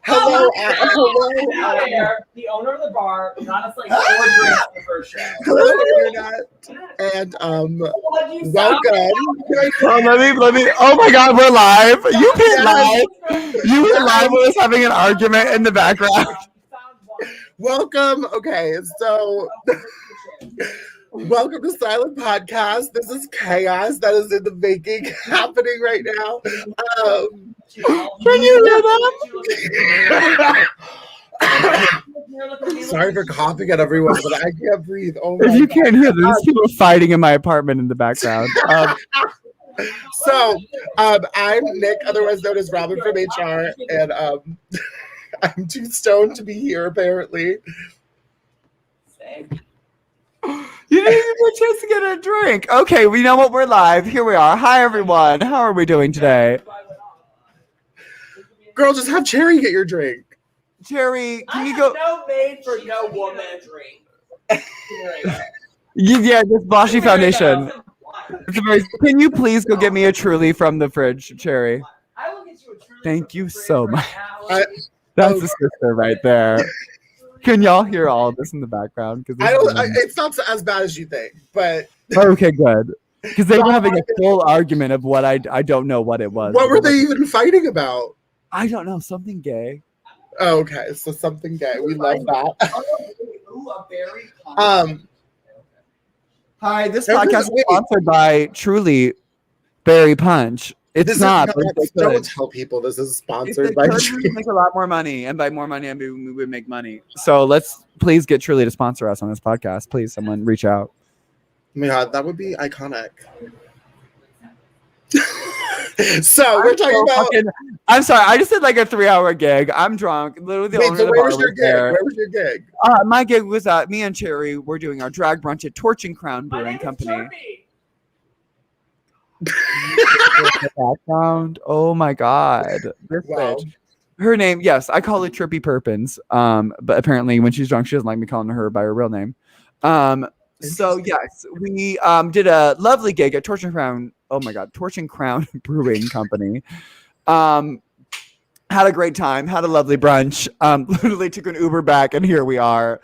Hello. The owner of the bar got us like 4 drinks on the first show. Hello, internet, and welcome. Let me. Oh my God, we're live. You hit live. You hit live with us having an argument in the background. Welcome. Okay, so welcome to Silent Podcast. This is chaos that is in the making, happening right now. Can you hear them? Sorry for coughing at everyone, but I can't breathe. Oh my if you God. can't hear, there's people fighting in my apartment in the background. I'm Nick, otherwise known as Robin from HR, and I'm too stoned to be here, apparently. You didn't even get a chance to get a drink. Okay, we know what, we're live. Here we are. Hi, everyone. How are we doing today? Girl, just have Cherry get your drink. Cherry, can you go? No made for no woman drink. Yeah, this Boshy Foundation. Can you please go get me a Truly from the fridge, Cherry? I will get you a Truly. Thank you so much. That's the sister right there. Can y'all hear all of this in the background? It's not as bad as you think, but okay, good. Because they were having a full argument of what I don't know what it was. What were they even fighting about? I don't know, something gay. Oh, okay, so something gay. We love that. Hi, this podcast is sponsored by Truly Berry Punch. It's not. Don't tell people this is sponsored by Truly. We make a lot more money, and by more money, I mean we would make money. So let's please get Truly to sponsor us on this podcast. Please, someone reach out. Oh my God, that would be iconic. So we're talking about. I'm sorry, I just did like a 3-hour gig. I'm drunk. Literally, the owner of the bar was there. Where was your gig? My gig was me and Cherry. We're doing our drag brunch at Torch and Crown Brewing Company. Background. Oh my God. This bitch. Her name, yes, I call her Trippy Perpins. But apparently when she's drunk, she doesn't like me calling her by her real name. So yes, we did a lovely gig at Torch and Crown. Oh my God, Torch and Crown Brewing Company. Had a great time, had a lovely brunch. Literally took an Uber back, and here we are.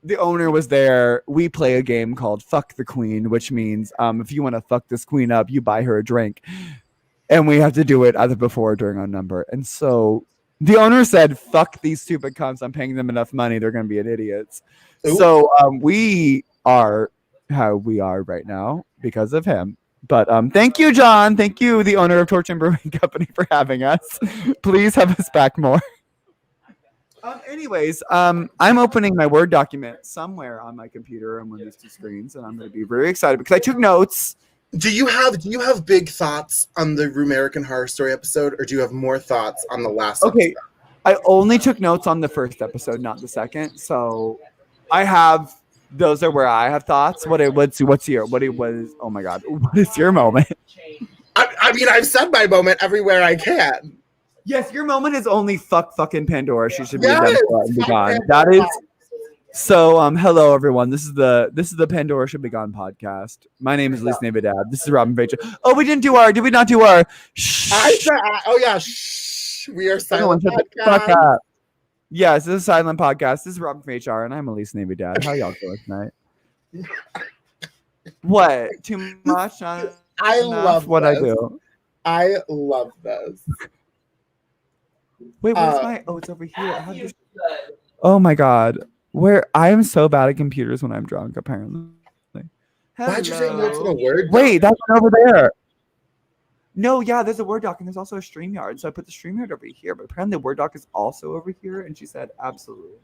The owner was there. We play a game called Fuck the Queen, which means if you want to fuck this queen up, you buy her a drink. And we have to do it either before or during our number. And so the owner said, fuck these stupid cunts. I'm paying them enough money. They're going to be idiots. Ooh. So we are how we are right now because of him. But thank you, John. Thank you, the owner of Torch and Brewing Company, for having us. Please have us back more. Anyways, I'm opening my Word document somewhere on my computer on one of these two screens, and I'm going to be very excited because I took notes. Do you have big thoughts on the American Horror Story episode, or do you have more thoughts on the last episode? I only took notes on the first episode, not the second. So I have those are where I have thoughts. Oh my God, what is your moment? I mean, I've said my moment everywhere I can. Yes, your moment is only fucking Pandora. She should be gone. That is so. Hello everyone. This is the Pandora Should Be Gone podcast. My name is Elise Navidad. This is Robin Rachel. Oh, did we not do our? Shh. We are Silent Podcast. Yes, this is a Silent Podcast. This is Robin from HR, and I'm Elise Navidad. How y'all doing tonight? What? Too much? I love what this. I do. I love this. Wait, where's my? Oh, it's over here. Oh my God, I am so bad at computers when I'm drunk. Apparently. Why'd you say notes in a Word? Wait, that's over there. No, yeah, there's a Word doc, and there's also a StreamYard. So I put the StreamYard over here, but apparently the Word doc is also over here. And she said, absolutely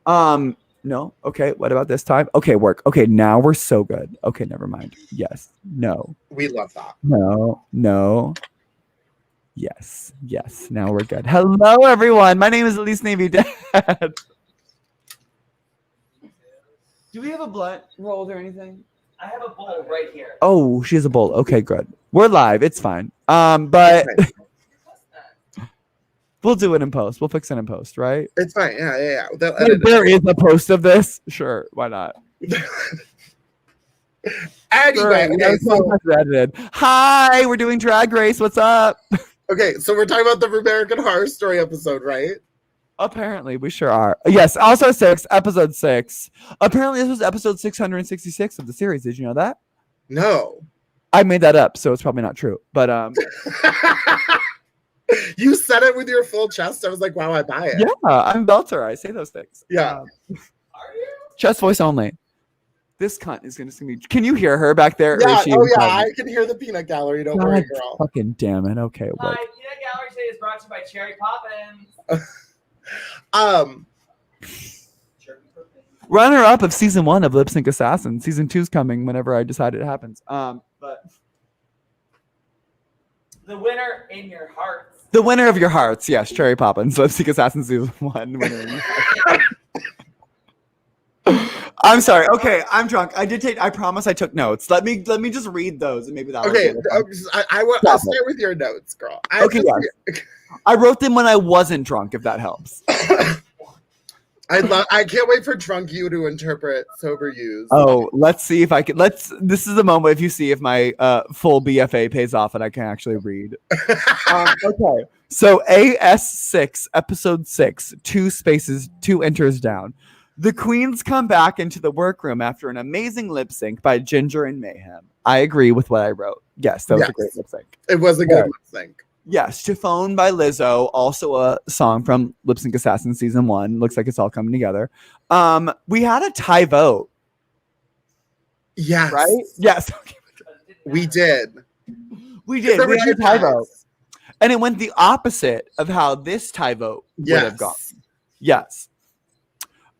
not. No. Okay, what about this time? Okay, work. Okay, now we're so good. Okay, never mind. Yes. No. We love that. No. Yes. Now we're good. Hello, everyone. My name is Elise Navidad. Do we have a blunt rolled or anything? I have a bowl right here. Oh, she has a bowl. Okay, good. We're live. It's fine. But we'll do it in post. We'll fix it in post, right? It's fine. Yeah. There is a post of this. Sure, why not? Anyway, okay, hi, we're doing Drag Race. What's up? Okay, so we're talking about the American Horror Story episode, right? Apparently, we sure are. Yes, also episode 6. Apparently, this was episode 666 of the series. Did you know that? No. I made that up, so it's probably not true. But you said it with your full chest. I was like, wow, I buy it. Yeah, I'm Belter. I say those things. Yeah. Are you? Chest voice only. This cunt is going to sing me. Can you hear her back there? Yeah, I can hear the peanut gallery. Don't worry, girl. Fucking damn it. Okay, Hi, what? Peanut Gallery today is brought to you by Cherry Poppins. Runner up of season 1 of Lip Sync Assassin. Season 2's coming whenever I decide it happens. But the winner in your hearts. the winner of your hearts, yes, Cherry Poppins, Lip Sync Assassin season 1. Winner in your hearts. I'm sorry. Okay, I'm drunk. I promise I took notes. Let me just read those and maybe that'll I'll start with your notes, girl. I wrote them when I wasn't drunk, if that helps. I can't wait for drunk you to interpret sober yous. Oh, let's see if I can. This is the moment if you see if my full BFA pays off and I can actually read. Okay, so AS6 episode 6, 2 spaces, 2 enters down. The queens come back into the workroom after an amazing lip sync by Ginger and Mayhem. I agree with what I wrote. Yes, that was a great lip sync. It was a good lip sync. Yes, Chiffon by Lizzo, also a song from Lip Sync Assassin season 1. Looks like it's all coming together. We had a tie vote. Yes. Right? Yes. We did. We did. We had a tie vote. And it went the opposite of how this tie vote would have gone. Yes.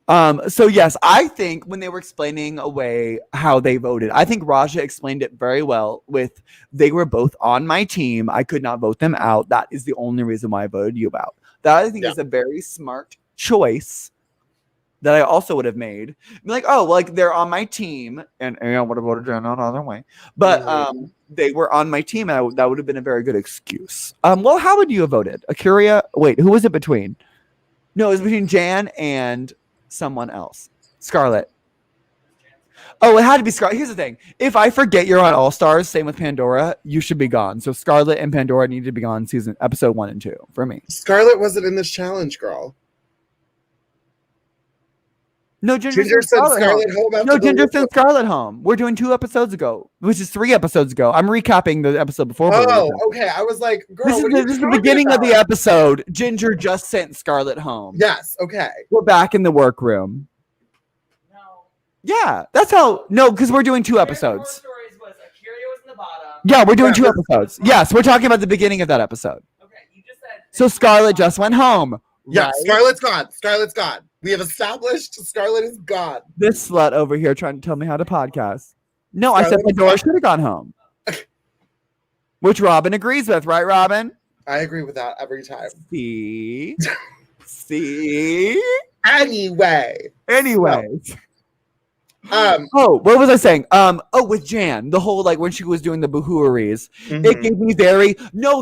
So yes, I think when they were explaining away how they voted, I think Raja explained it very well with they were both on my team. I could not vote them out. That is the only reason why I voted you out. That I think is a very smart choice that I also would have made. Like, oh, like they're on my team and I would have voted down another way. But they were on my team and that would have been a very good excuse. Well, how would you have voted? Akuria? Wait, who was it between? No, it was between Jan and someone else. Scarlett. Oh, it had to be Scarlett. Here's the thing. If I forget you're on All Stars, same with Pandora, you should be gone. So Scarlett and Pandora need to be gone episode 1 and 2 for me. Scarlett wasn't in this challenge, girl. No, Ginger sent Scarlett home. No, Ginger sent Scarlett home. We're doing 2 episodes ago, which is 3 episodes ago. I'm recapping the episode before. Oh, okay. I was like, girl, this is the beginning of the episode. Ginger just sent Scarlett home. Yes, okay. We're back in the workroom. No. Yeah, that's how. No, because we're doing 2 episodes. Bottom. Yeah, we're doing 2 episodes. Yes, we're talking about the beginning of that episode. Okay, you just said. So Scarlett just went home. Yeah, right? Scarlett's gone. Scarlett's gone. We have established Scarlett is gone. This slut over here trying to tell me how to podcast. No, Scarlett, I said Pandora should have gone home. Which Robin agrees with, right, Robin? I agree with that every time. See? See? Anyway. Oh, what was I saying? With Jan, the whole like when she was doing the boohooeries, it gave me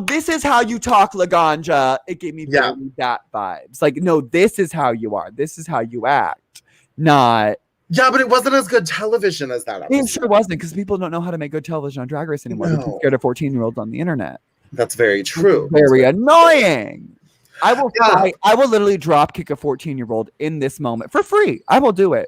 this is how you talk, Laganja. It gave me very that vibes. Like, no, this is how you are. This is how you act. Not. Yeah, but it wasn't as good television as that episode. It sure wasn't because people don't know how to make good television on Drag Race anymore. No. They're too scared of 14-year-olds on the internet. That's very true. Very annoying. I will literally drop kick a 14-year-old in this moment for free. I will do it.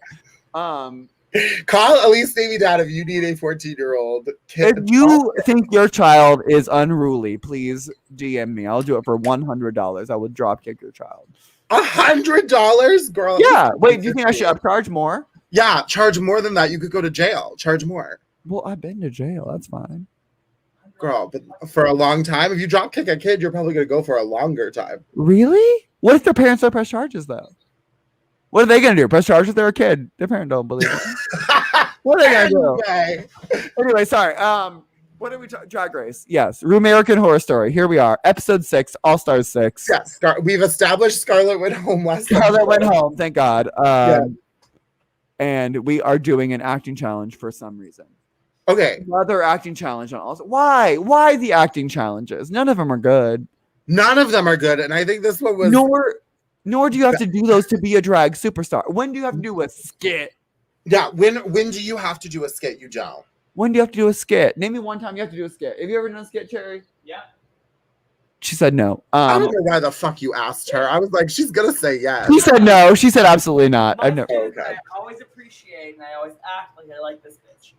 Call Elise Navy Dad if you need a 14-year-old kid. If you think your child is unruly, please DM me. I'll do it for $100. I would drop kick your child. $100, girl? Yeah. Wait, do you think I should upcharge more? Yeah, charge more than that. You could go to jail. Charge more. Well, I've been to jail. That's fine. Girl, but for a long time, if you drop kick a kid, you're probably going to go for a longer time. Really? What if their parents don't press charges, though? What are they going to do? Press charges? They're a kid. Their parents don't believe it. What are they going to do? Anyway, sorry. What did we talk? Drag Race. Yes. American Horror Story. Here we are. Episode 6, All Stars 6. Yes. We've established Scarlett went home last night. Scarlett went home. Thank God. And we are doing an acting challenge for some reason. Okay. Another acting challenge on All Stars. Why? Why the acting challenges? None of them are good. None of them are good. And I think this one was... Nor do you have to do those to be a drag superstar. When do you have to do a skit? Yeah, when do you have to do a skit, you don't? when do you have to do a skit? Name me one time you have to do a skit. Have you ever done a skit, Cherry? Yeah. She said no. I don't know why the fuck you asked her. I was like, she's gonna say yes. She said no. She said absolutely not. My I've never. students, Okay. I always appreciate and I always act like I like this bitch.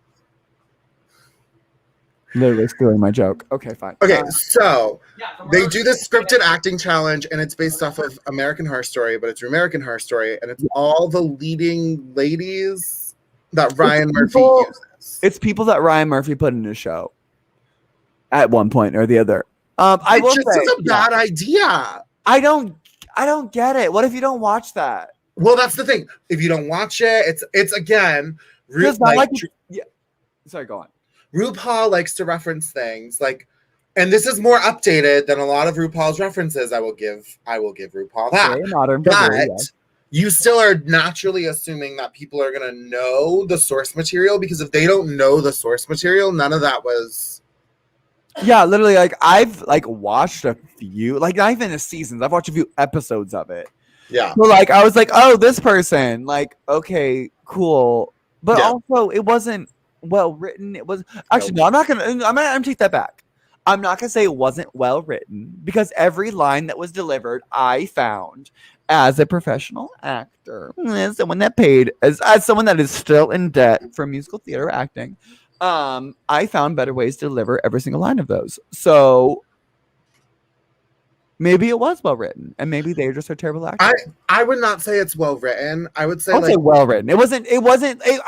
Literally stealing my joke. Okay, fine. Okay, so Yeah, so they we're- do this scripted acting challenge, and it's based off of American Horror Story, but it's American Horror Story, and it's all the leading ladies that Ryan Murphy people- uses. It's people that Ryan Murphy put in his show at one point or the other. I will It just say, is a bad idea. I don't get it. What if you don't watch that? Well, that's the thing. If you don't watch it, it's again, It's not like yeah. Sorry, go on. RuPaul likes to reference things like, and this is more updated than a lot of RuPaul's references. I will give RuPaul that. Very modern, But very, yeah. you still are naturally assuming that people are gonna know the source material, because if they don't know the source material, none of that was. Yeah, literally, like I've like watched a few, like not even the seasons. I've watched a few episodes of it. Yeah. So like I was like, oh, this person, like, okay, cool. But Yeah. also it wasn't well written. It was actually no, I'm gonna take that back. I'm not gonna say it wasn't well written, because every line that was delivered, I found as a professional actor, as someone that paid, as someone that is still in debt for musical theater acting, I found better ways to deliver every single line of those. So maybe it was well written, and maybe they're just a terrible actor. I would not say it's well written. I would say I would like say well written. It wasn't.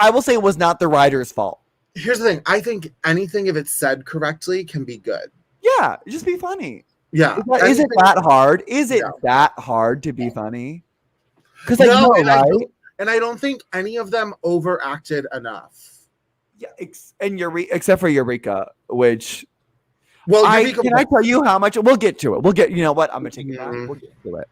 I will say it was not the writer's fault. here's the thing. I think anything, if it's said correctly, can be good. Yeah, just be funny. Yeah. Is it Anything- that hard? Is it No. that hard to be funny? Because like, No, no, and I right? don't- And I don't think any of them overacted enough. Yeah, except for Eureka, which Well, can I tell you how much? We'll get to it. We'll get. You know what? I'm gonna take it back. Mhm. We'll get to it.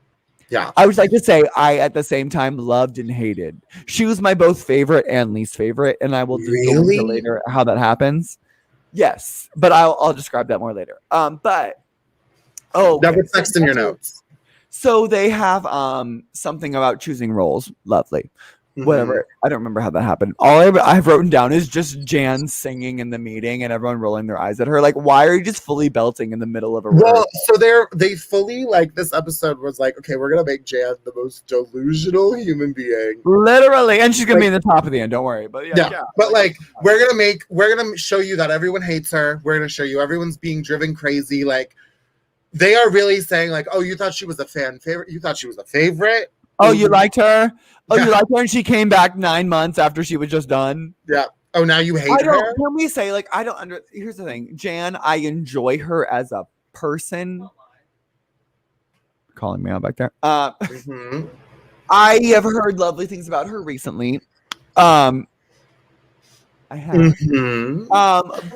Yeah. I would like to say I at the same time loved and hated. She was my both favorite and least favorite, and I will just go Really? into later how that happens. Yes, but I'll describe that more later. But That okay. was text in your notes. So they have something about choosing roles. Lovely. Whatever. I don't remember how that happened. All I've written down is just Jan singing in the meeting and everyone rolling their eyes at her. Like, why are you just fully belting in the middle of a Well, word? so they fully like this episode was like, okay, we're gonna make Jan the most delusional human being. Literally, and she's gonna be in the top of the end. Don't worry. But Yeah, but like we're gonna show you that everyone hates her. We're gonna show you everyone's being driven crazy. Like they are really saying like, oh, you thought she was a fan favorite. You thought she was a favorite. oh, you liked her? Oh, Yeah. you liked her, and she came back 9 months after she was just done. Yeah. Oh, now you hate I don't. her. Can we say like I don't under? Here's the thing, Jan. I enjoy her as a person. Calling me out back there. Mhm. I have heard lovely things about her recently. I have. Mhm.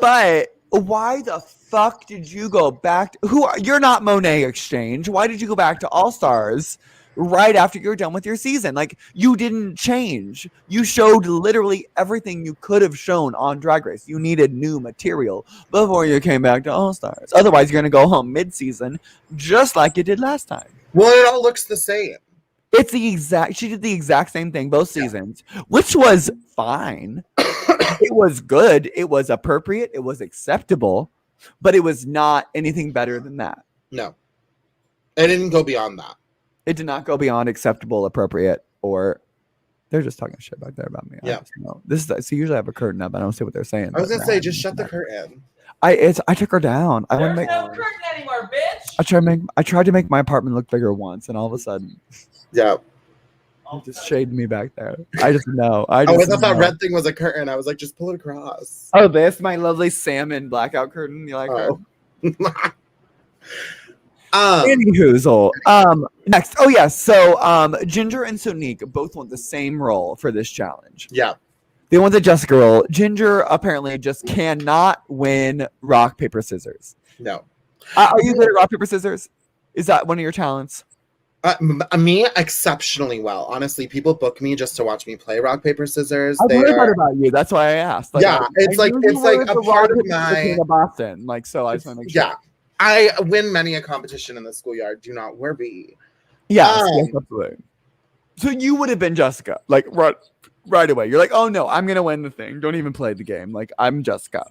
But why the fuck did you go back? You're not Monet Exchange. Why did you go back to All Stars right after you're done with your season? Like you didn't change. You showed literally everything you could have shown on Drag Race. You needed new material before you came back to All Stars. Otherwise, you're gonna go home mid-season, just like you did last time. Well, it all looks the same. It's the exact. She did the exact same thing both seasons, which was fine. It was good. It was appropriate. It was acceptable, but it was not anything better than that. No, it didn't go beyond that. It did not go beyond acceptable, appropriate, or they're just talking shit back there about me. I Yeah. just know. This is so usually I have a curtain up. I don't see what they're saying. I was but gonna say, now- just shut the curtain. I took her down. I want There's to make. no curtain anymore, bitch. I tried to make my apartment look bigger once, and all of a sudden, Yeah. it just shaded me back there. I just know. Oh, I just thought that know. red thing was a curtain. I was like, just pull it across. Oh, this my lovely salmon blackout curtain. You like her? Oh. Anywhoozle. Next. Oh yeah. So Ginger and Sonique both want the same role for this challenge. Yeah. They want the Jessica role. Ginger apparently just cannot win rock, paper, scissors. No. Are you good at rock, paper, scissors? Is that one of your talents? Me exceptionally well. Honestly, people book me just to watch me play rock paper scissors. I've They heard are, about you. That's why I asked. Yeah, I it's like- knew you it's like were a the part rock, of paper, my- scissors king of Boston. Like so, I just want to make sure. yeah. I win many a competition in the schoolyard. Do not worry. Yes, Um, yes, absolutely. So you would have been Jessica, like rock, right away. You're like, oh no, I'm gonna win the thing. Don't even play the game. Like, I'm Jessica.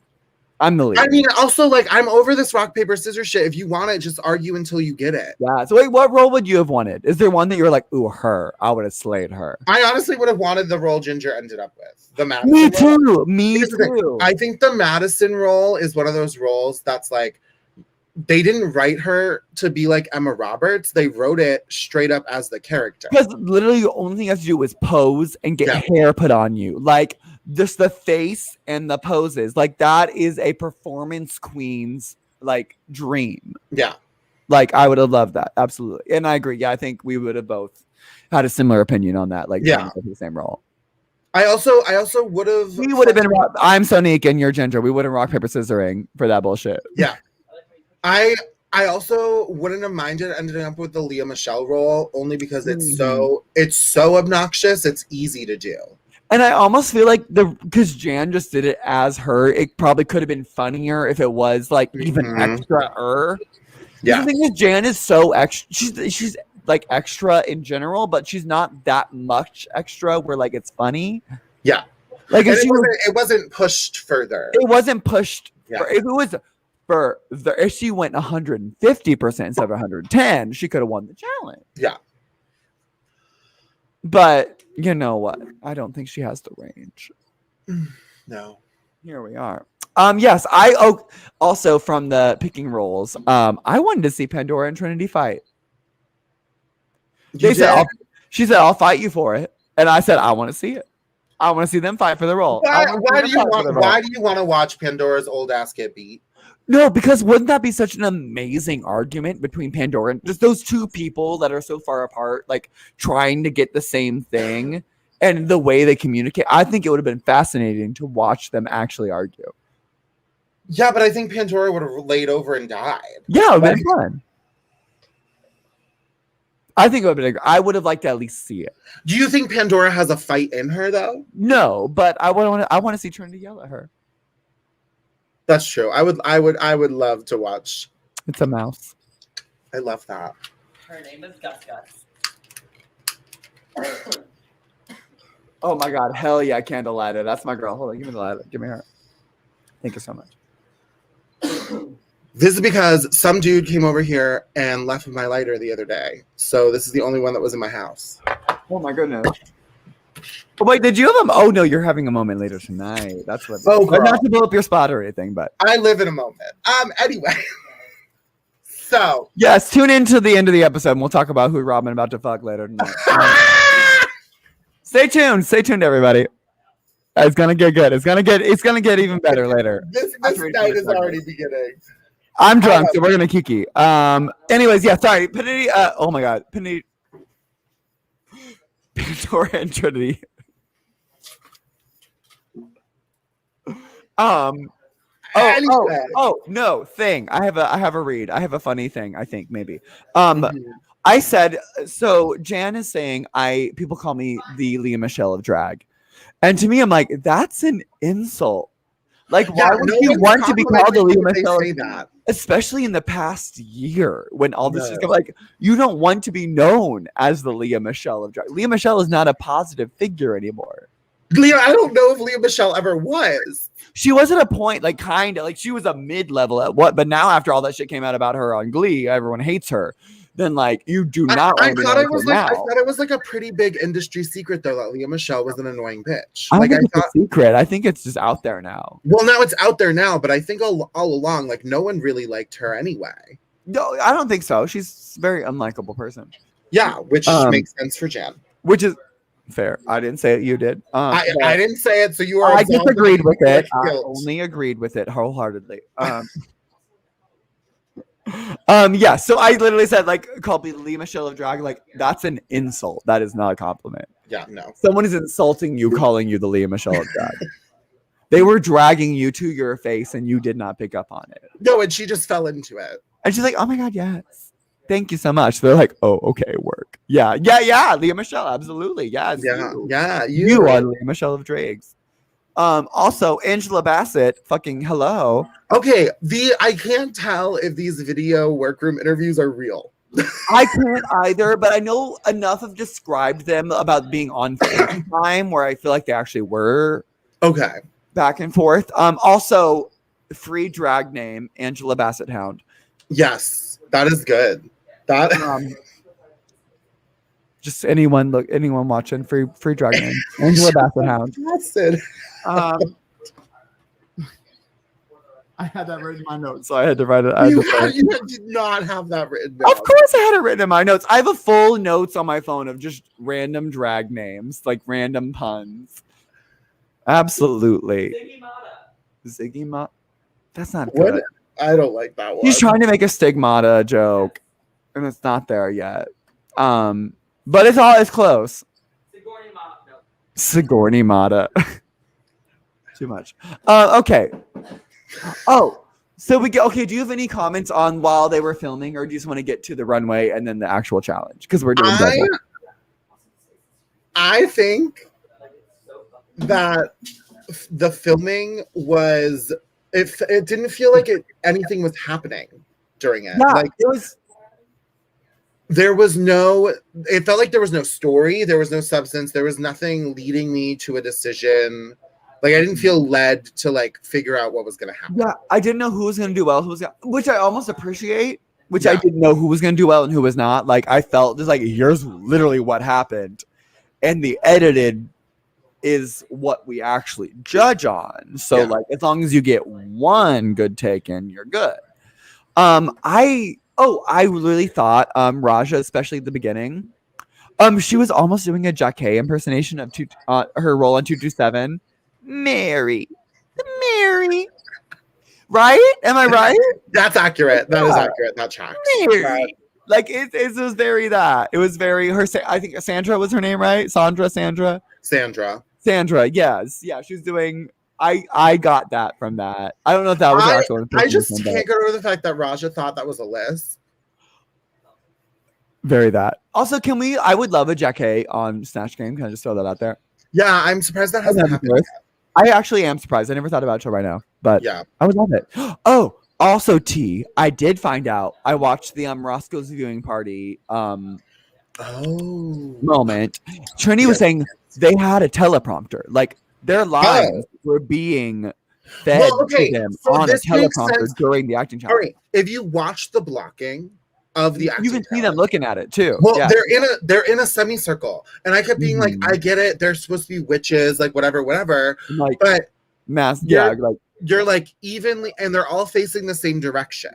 I'm the leader. I mean, also, like, I'm over this rock, paper, scissors shit. If you want it, just argue until you get it. Yeah. So wait, what role would you have wanted? Is there one that you were like, ooh, her? I would have slayed her. I honestly would have wanted the role Ginger ended up with. The Madison Me role. too. Me Here's the thing. too. I think the Madison role is one of those roles that's like, they didn't write her to be like Emma Roberts. They wrote it straight up as the character. Because literally the only thing you have to do is pose and get hair put on you. Like, just the face and the poses. Like, that is a performance queen's, like, dream. Yeah. Like, I would have loved that. Absolutely. And I agree. Yeah, I think we would have both had a similar opinion on that. Like, yeah, the same role. I also would have. We would have been. I'm Sonique and you're Ginger. We would have rock paper scissoring for that bullshit. Yeah. I also wouldn't have minded ending up with the Leah Michelle role only because it's so obnoxious. It's easy to do. And I almost feel like because Jan just did it as her, it probably could have been funnier if it was like even extra. Yeah. The thing is, Jan is so extra. She's like extra in general, but she's not that much extra where like it's funny. Yeah. Like if it wasn't pushed further. It wasn't pushed. Yeah. If it was if she went 150% instead of 110, she could have won the challenge. Yeah. But you know what? I don't think she has the range. No. Here we are. Yes, I also from the picking roles. I wanted to see Pandora and Trinity fight. She said, "I'll fight you for it," and I said, "I want to see it. I want to see them fight for the role." Why do you want to watch Pandora's old ass get beat? No, because wouldn't that be such an amazing argument between Pandora and just those two people that are so far apart, like trying to get the same thing and the way they communicate? I think it would have been fascinating to watch them actually argue. Yeah, but I think Pandora would have laid over and died. Yeah, it would have been fun. I think it would have been. I would have liked to at least see it. Do you think Pandora has a fight in her though? No, but I want to see Trinity yell at her. That's true. I would love to watch. It's a mouse. I love that. Her name is Gus Gus. Oh my god, hell yeah, Candlelighter. That's my girl. Hold on, give me the lighter. Give me her. Thank you so much. This is because some dude came over here and left my lighter the other day. So this is the only one that was in my house. Oh my goodness. Oh, wait, did you have them? Oh no, you're having a moment later tonight. That's what. Oh, not to blow up your spot or anything, but I live in a moment. Anyway. So yes, tune in to the end of the episode and we'll talk about who Robin about to fuck later tonight. Stay tuned. Stay tuned, everybody. It's gonna get good. It's gonna get even better later. This night is already beginning. I'm drunk, so we're gonna kiki. Anyways, yeah, sorry. Panini, oh my god. Panini, Pandora and Trinity. No thing. I have a read. I have a funny thing, I think, maybe. I said, so Jan is saying people call me the Leah Michelle of drag. And to me, I'm like, that's an insult. Like, why would you want to be called the Leah Michelle of drag? Especially in the past year when all this is going, like, you don't want to be known as the Leah Michelle of drag. Leah Michelle is not a positive figure anymore. Leah, I don't know if Leah Michelle ever was. She was at a point, like, kind of, like, she was a mid-level at what, but now after all that shit came out about her on Glee, everyone hates her. Then, like, you do not. I thought it was like a pretty big industry secret, though, that Leah Michelle was an annoying bitch. I think it's a secret. I think it's just out there now. Well, now it's out there now, but I think all along, like, no one really liked her anyway. No, I don't think so. She's a very unlikable person. Yeah, which makes sense for Jan. Which is fair. I didn't say it. You did. I didn't say it, so you are. I disagreed with it. I only agreed with it wholeheartedly. Yeah, so I literally said, like, call me Leah Michelle of drag. Like, that's an insult. That is not a compliment. Yeah, no. Someone is insulting you, calling you the Leah Michelle of drag. They were dragging you to your face, and you did not pick up on it. No, and she just fell into it. And she's like, "Oh my god, yes, thank you so much." They're like, "Oh, okay, work." Yeah, Leah Michelle, absolutely, yes. Yeah, you are Leah Michelle of drags. Also, Angela Bassett, fucking hello. Okay, I can't tell if these video workroom interviews are real. I can't either, but I know enough have described them about being on FaceTime where I feel like they actually were Okay. back and forth. Also, free drag name Angela Bassett Hound. Yes, that is good. That Just anyone watching free drag name Angela Bassett Hound. Bassett. I had that written in my notes, so I had to write it. You did not have that written down. Of course, I had it written in my notes. I have a full notes on my phone of just random drag names, like random puns. Absolutely. Ziggy Mata. That's not good. What? I don't like that one. He's trying to make a stigmata joke, and it's not there yet. But it's close. Sigourney Mata. Too much. Okay. Oh, so we get okay. Do you have any comments on while they were filming, or do you just want to get to the runway and then the actual challenge? Because we're doing both. I think that the filming was it didn't feel like anything was happening during it. Yeah, like it was. There was no. It felt like there was no story. There was no substance. There was nothing leading me to a decision. Like I didn't feel led to like figure out what was going to happen. Yeah, I didn't know who was going to do well, which I almost appreciate. Which I didn't know who was going to do well and who was not. Like I felt just like here's literally what happened, and the edited is what we actually judge on. So like as long as you get one good take in, you're good. I really thought Raja, especially at the beginning, she was almost doing a Jacquet impersonation of her role on 227. Mary. Right? Am I right? That's accurate. That is accurate. That tracks. Mary. Like it was very that. It was very her. I think Sandra was her name, right? Sandra. Yes. Yeah. She was doing. I got that from that. I don't know if that was actual. I just can't get over the fact that Raja thought that was Elise. Very that. Also, I would love a Jacquet on Snatch Game. Can I just throw that out there? Yeah, I'm surprised that hasn't happened. I actually am surprised. I never thought about it till right now, but yeah, I would love it. Oh, also I did find out. I watched the Roscoe's viewing party moment. Trini was saying they had a teleprompter. Like their lines were being fed to them on a teleprompter during the acting challenge. All right. If you watch the blocking of the acting, you can see them looking at it too. Well, they're in a semicircle, and I kept being like, I get it. They're supposed to be witches, like whatever. Like, but mass, you're like evenly, and they're all facing the same direction.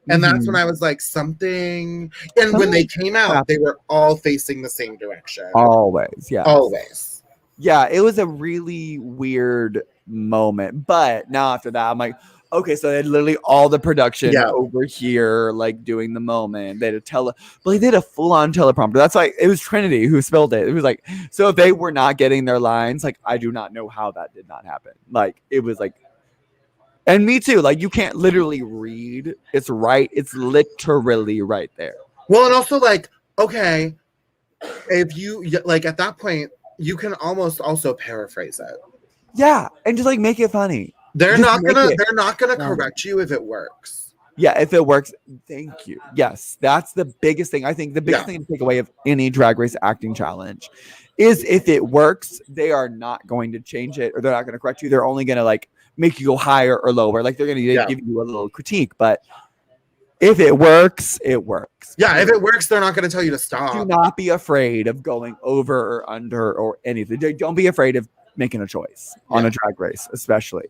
And that's when I was like, something. And when they came out, they were all facing the same direction. Always, yeah. Always. Yeah, it was a really weird moment. But now after that, I'm like, okay, so they had literally all the production over here, like doing the moment. They had they did a full-on teleprompter. That's like it was Trinity who spilled it. It was like, so if they were not getting their lines, like I do not know how that did not happen. Like it was like, and me too. Like you can't literally read. It's literally right there. Well, and also like, okay, if you like at that point, you can almost also paraphrase it. Yeah, and just like make it funny. They're not gonna correct you if it works. Yeah, if it works, thank you. Yes, that's the biggest thing. I think the biggest thing to take away of any Drag Race acting challenge is if it works, they are not going to change it or they're not going to correct you. They're only going to like make you go higher or lower. Like they're going to give you a little critique, but if it works, it works. Yeah, if it works, they're not going to tell you to stop. Do not be afraid of going over or under or anything. Don't be afraid of making a choice on a Drag Race, especially.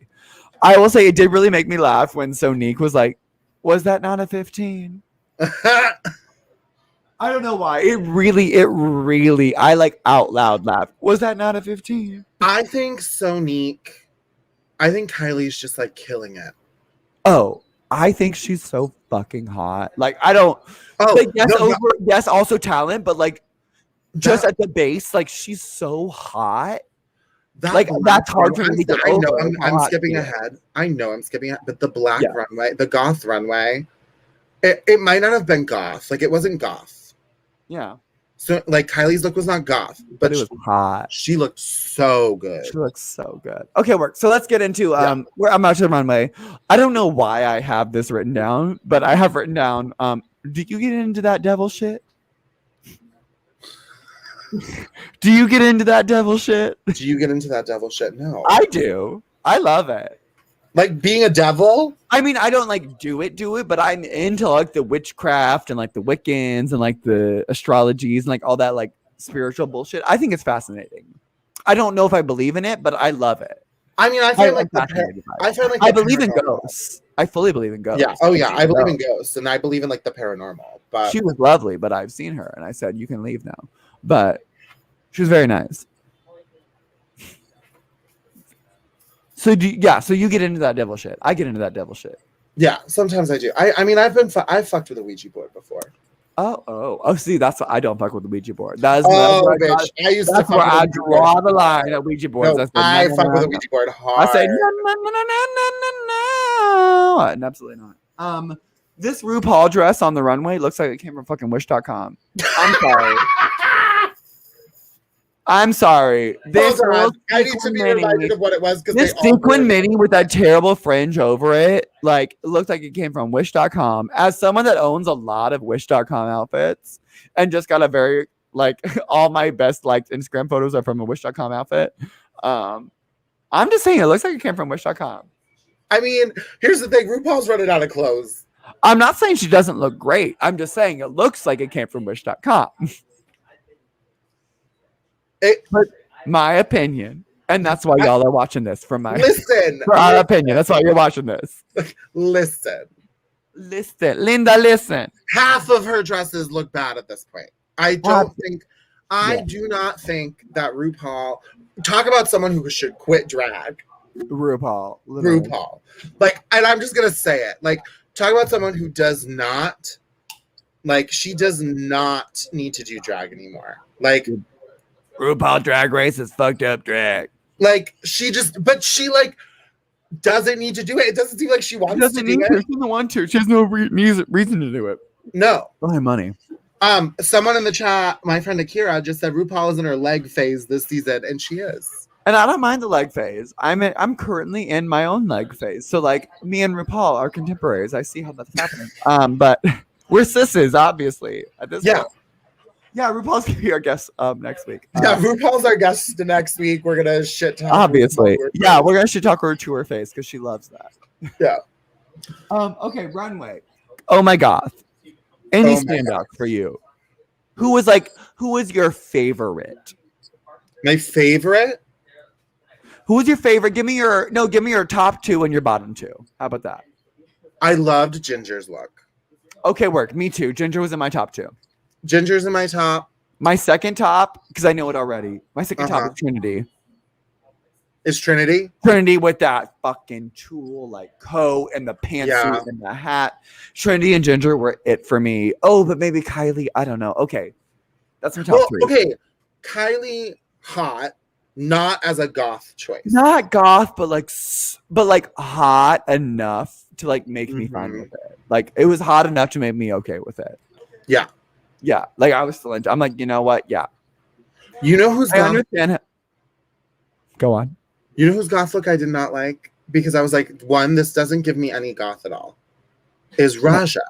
I will say it did really make me laugh when Sonique was like, was that not a 15? I don't know why. It really, I like out loud laughed. Was that not a 15? I think Kylie's just like killing it. Oh, I think she's so fucking hot. Like, I don't, yes, also talent, but like just at the base, like she's so hot. That's hard for me to get over. I know I'm skipping ahead. But the black runway, the goth runway, it might not have been goth. Like it wasn't goth. Yeah. So like Kylie's look was not goth, but it was hot. She looked so good. She looks so good. Okay, work. So let's get into where I'm out to the runway. I don't know why I have this written down, but I have written down do you get into that devil shit? Do you get into that devil shit? Do you get into that devil shit? No. I do. I love it. Like being a devil? I mean, I don't like do it, but I'm into like the witchcraft and like the Wiccans and like the astrologies and like all that like spiritual bullshit. I think it's fascinating. I don't know if I believe in it, but I love it. I mean, I find I believe in ghosts. I fully believe in ghosts. Yeah. Oh yeah, I believe in ghosts, and I believe in like the paranormal. But she was lovely, but I've seen her, and I said you can leave now. But she was very nice. So you get into that devil shit. I get into that devil shit. Yeah, sometimes I do. I mean, I've fucked with a Ouija board before. Oh! See, that's what I don't fuck with the Ouija board. That's bitch. That's where I draw the line at Ouija boards. No, I fuck with a Ouija board hard. I say no, absolutely not. This RuPaul dress on the runway looks like it came from fucking Wish.com. I'm sorry. I'm sorry. This I need to be reminded of what it was because this sequin mini with that terrible fringe over it, like, it looked like it came from Wish.com. As someone that owns a lot of Wish.com outfits and just got a very like all my best liked Instagram photos are from a Wish.com outfit. I'm just saying it looks like it came from Wish.com. I mean, here's the thing: RuPaul's running out of clothes. I'm not saying she doesn't look great. I'm just saying it looks like it came from Wish.com. But my opinion, and that's why y'all are watching this from my our opinion. That's why you're watching this. Listen, Linda, listen. Half of her dresses look bad at this point. I do not think that RuPaul. Talk about someone who should quit drag. RuPaul. Like, and I'm just gonna say it. Like, talk about someone who does not, like, she does not need to do drag anymore. Like. RuPaul Drag Race is fucked up drag. Like, she like doesn't need to do it. It doesn't seem like she wants to do it. She doesn't want to. She has no reason to do it. No. Don't have money. Someone in the chat, my friend Akira, just said RuPaul is in her leg phase this season, and she is. And I don't mind the leg phase. I'm currently in my own leg phase. So like me and RuPaul are contemporaries. I see how that's happening. But we're sisters, obviously, at this point. Yeah, RuPaul's gonna be our guest next week. RuPaul's our guest next week. We're gonna shit talk. Obviously, yeah, we're gonna shit talk her to her face because she loves that. Yeah. Okay, runway. Oh my God. Any standout for you? Who was your favorite? My favorite? Who was your favorite? Give me your top two and your bottom two. How about that? I loved Ginger's look. Okay, work. Me too. Ginger was in my top two. Ginger's in my top. My second top, because I know it already. My second top is Trinity. Is Trinity? Trinity with that fucking tulle like coat and the pantsuit and the hat. Trinity and Ginger were it for me. Oh, but maybe Kylie. I don't know. Okay. That's my top three. Okay. Kylie, hot. Not as a goth choice. Not goth, but like hot enough to like make me fine with it. Like it was hot enough to make me okay with it. Yeah. Yeah, like I was still into. I'm like, you know what? Yeah. You know who's I understand. Go on. You know whose goth look I did not like because I was like, one, this doesn't give me any goth at all. Is Raja?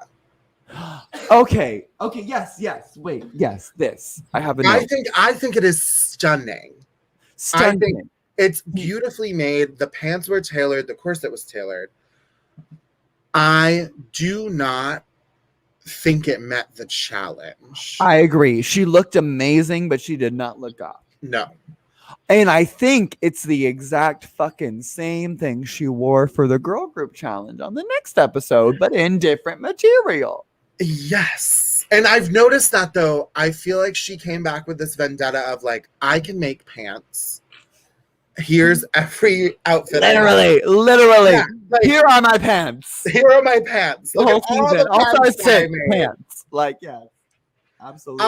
Okay. Yes. Wait. Yes. This. I have a note. I think it is stunning. I think it's beautifully made. The pants were tailored. The corset was tailored. I do not think it met the challenge. I agree. She looked amazing, but she did not look goth. No. And I think it's the exact fucking same thing she wore for the girl group challenge on the next episode, but in different material. Yes. And I've noticed that though. I feel like she came back with this vendetta of like, I can make pants. Here's every outfit. Literally. Yeah, like, here are my pants. Here are my pants. The whole season. Also, I said pants. Like, yeah, absolutely.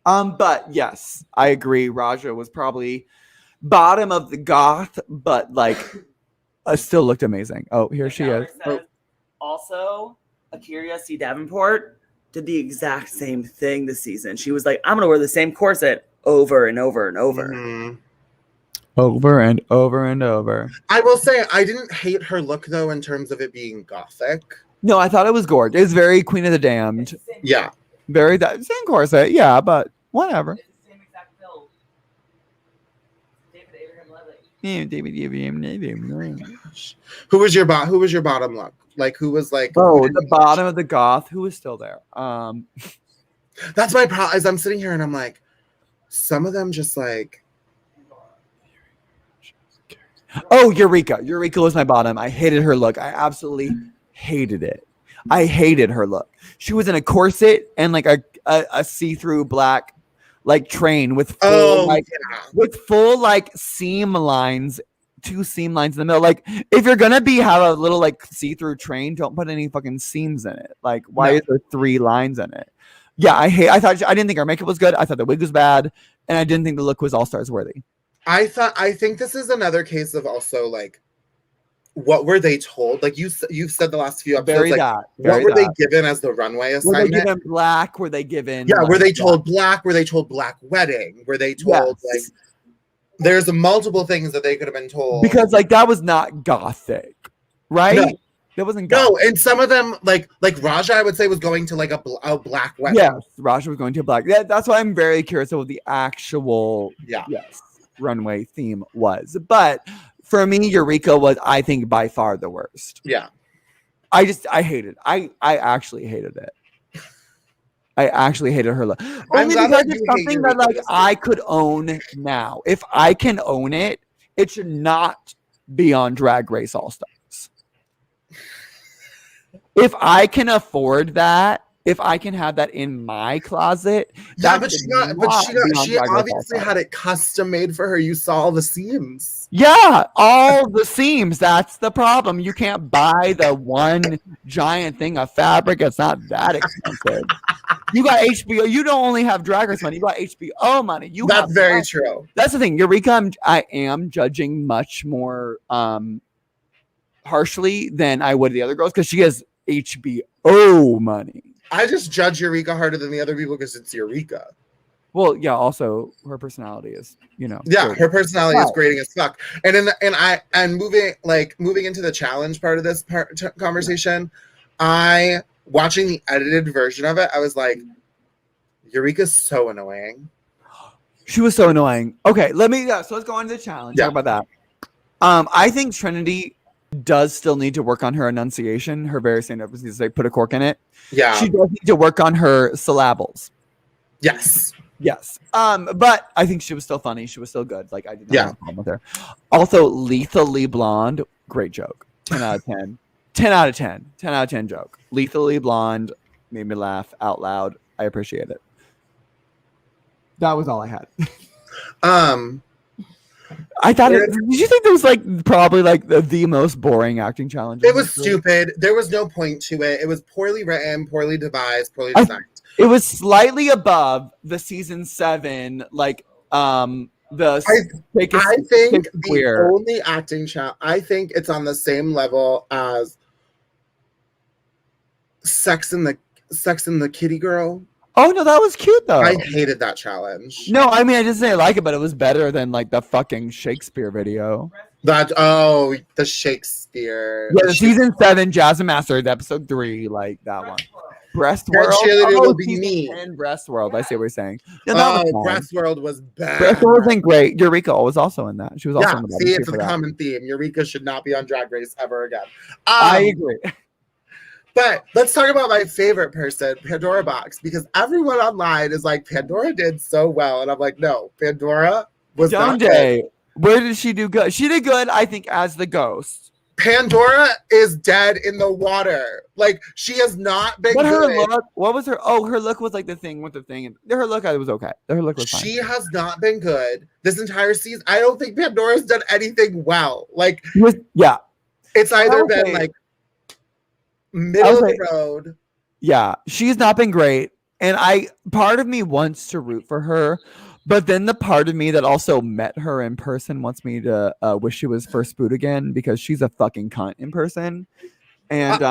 But yes, I agree. Raja was probably bottom of the goth, but like, still looked amazing. Oh, here she is. Also, Akira C. Davenport did the exact same thing this season. She was like, I'm gonna wear the same corset over and over and over. Mm-hmm. Over and over and over. I will say I didn't hate her look though in terms of it being gothic. No, I thought it was gorgeous. It's very Queen of the Damned. Yeah. Very that same corset. Yeah, but whatever. It's the same exact build. David Abraham Levy. Yeah, David Abraham. Who was your bottom look? Like who was like The bottom of the goth. Who was still there? That's my problem. As I'm sitting here and I'm like, some of them just like. Oh, Eureka. Eureka was my bottom. I hated her look. I absolutely hated it. I hated her look. She was in a corset and like a see-through black like train with full seam lines, 2 seam lines in the middle. Like if you're gonna have a little like see-through train, don't put any fucking seams in it. Like why is there 3 lines in it? Yeah, I didn't think her makeup was good. I thought the wig was bad, and I didn't think the look was all-stars worthy. I think this is another case of also like, what were they told? Like you've said the last few episodes, what were they given as the runway assignment? Were they given black? Were they given? Yeah, were they told black? Were they told black wedding? Were they told like? There's multiple things that they could have been told because like that was not gothic, right? No. That wasn't gothic. No, and some of them like Raja, I would say was going to like a black wedding. Yes, Raja was going to a black. Yeah, that's why I'm very curious of what the actual runway theme was. But for me, Eureka was, I think, by far the worst. Yeah. I hated it. I actually hated it. I actually hated her look. Only because it's something that like I could own now. If I can own it, it should not be on Drag Race All Stars. If I can afford that, if I can have that in my closet, yeah, but she obviously had it custom made for her. You saw all the seams. Yeah, all the seams. That's the problem. You can't buy the one giant thing of fabric. It's not that expensive. You got HBO. You don't only have Drag Race money. You got HBO money. That's very true. That's the thing. Eureka, I am judging much more harshly than I would the other girls because she has HBO money. I just judge Eureka harder than the other people because it's Eureka. Well, yeah. Also, her personality is, Yeah, great. her personality is grating as fuck. And moving into the challenge part of this conversation, watching the edited version of it, I was like, Eureka's so annoying. She was so annoying. Okay, so let's go on to the challenge. Talk about that. I think Trinity does still need to work on her enunciation. Her very stand-up is like put a cork in it. Yeah. She does need to work on her syllables. Yes. But I think she was still funny. She was still good. Like I did not have a problem with her. Also, Lethally Blonde, great joke. 10 out of 10. 10 out of 10. 10 out of 10 joke. Lethally Blonde made me laugh out loud. I appreciate it. That was all I had. I thought did you think there was like probably like the most boring acting challenge? It was stupid. There was no point to it. It was poorly written, poorly devised, poorly designed. It was slightly above the season 7, like I think the only acting challenge. I think it's on the same level as Sex and the Kitty Girl. Oh no, that was cute though. I hated that challenge. No, I mean I didn't say I like it, but it was better than like the fucking Shakespeare video. The Shakespeare. Yeah, the season 7 Jasmine Mastered, episode 3, like that one. Breast World. Will be me. And Breast World. I see what you're saying. Breast World was bad. Breast World wasn't great. Eureka was also in that. She was also in that. See, it's a common theme. Eureka should not be on Drag Race ever again. I agree. But let's talk about my favorite person, Pandora Box, because everyone online is like, Pandora did so well. And I'm like, no, Pandora was not good. Where did she do good? She did good, I think, as the ghost. Pandora is dead in the water. Like, she has not been good. Her look, what was her? Oh, her look was like the thing with the thing. And her look, was okay. Her look was fine. She has not been good this entire season. I don't think Pandora's done anything well. Like, it's either been like middle of the road. Yeah, she's not been great. And part of me wants to root for her, but then the part of me that also met her in person wants me to wish she was first boot again because she's a fucking cunt in person. And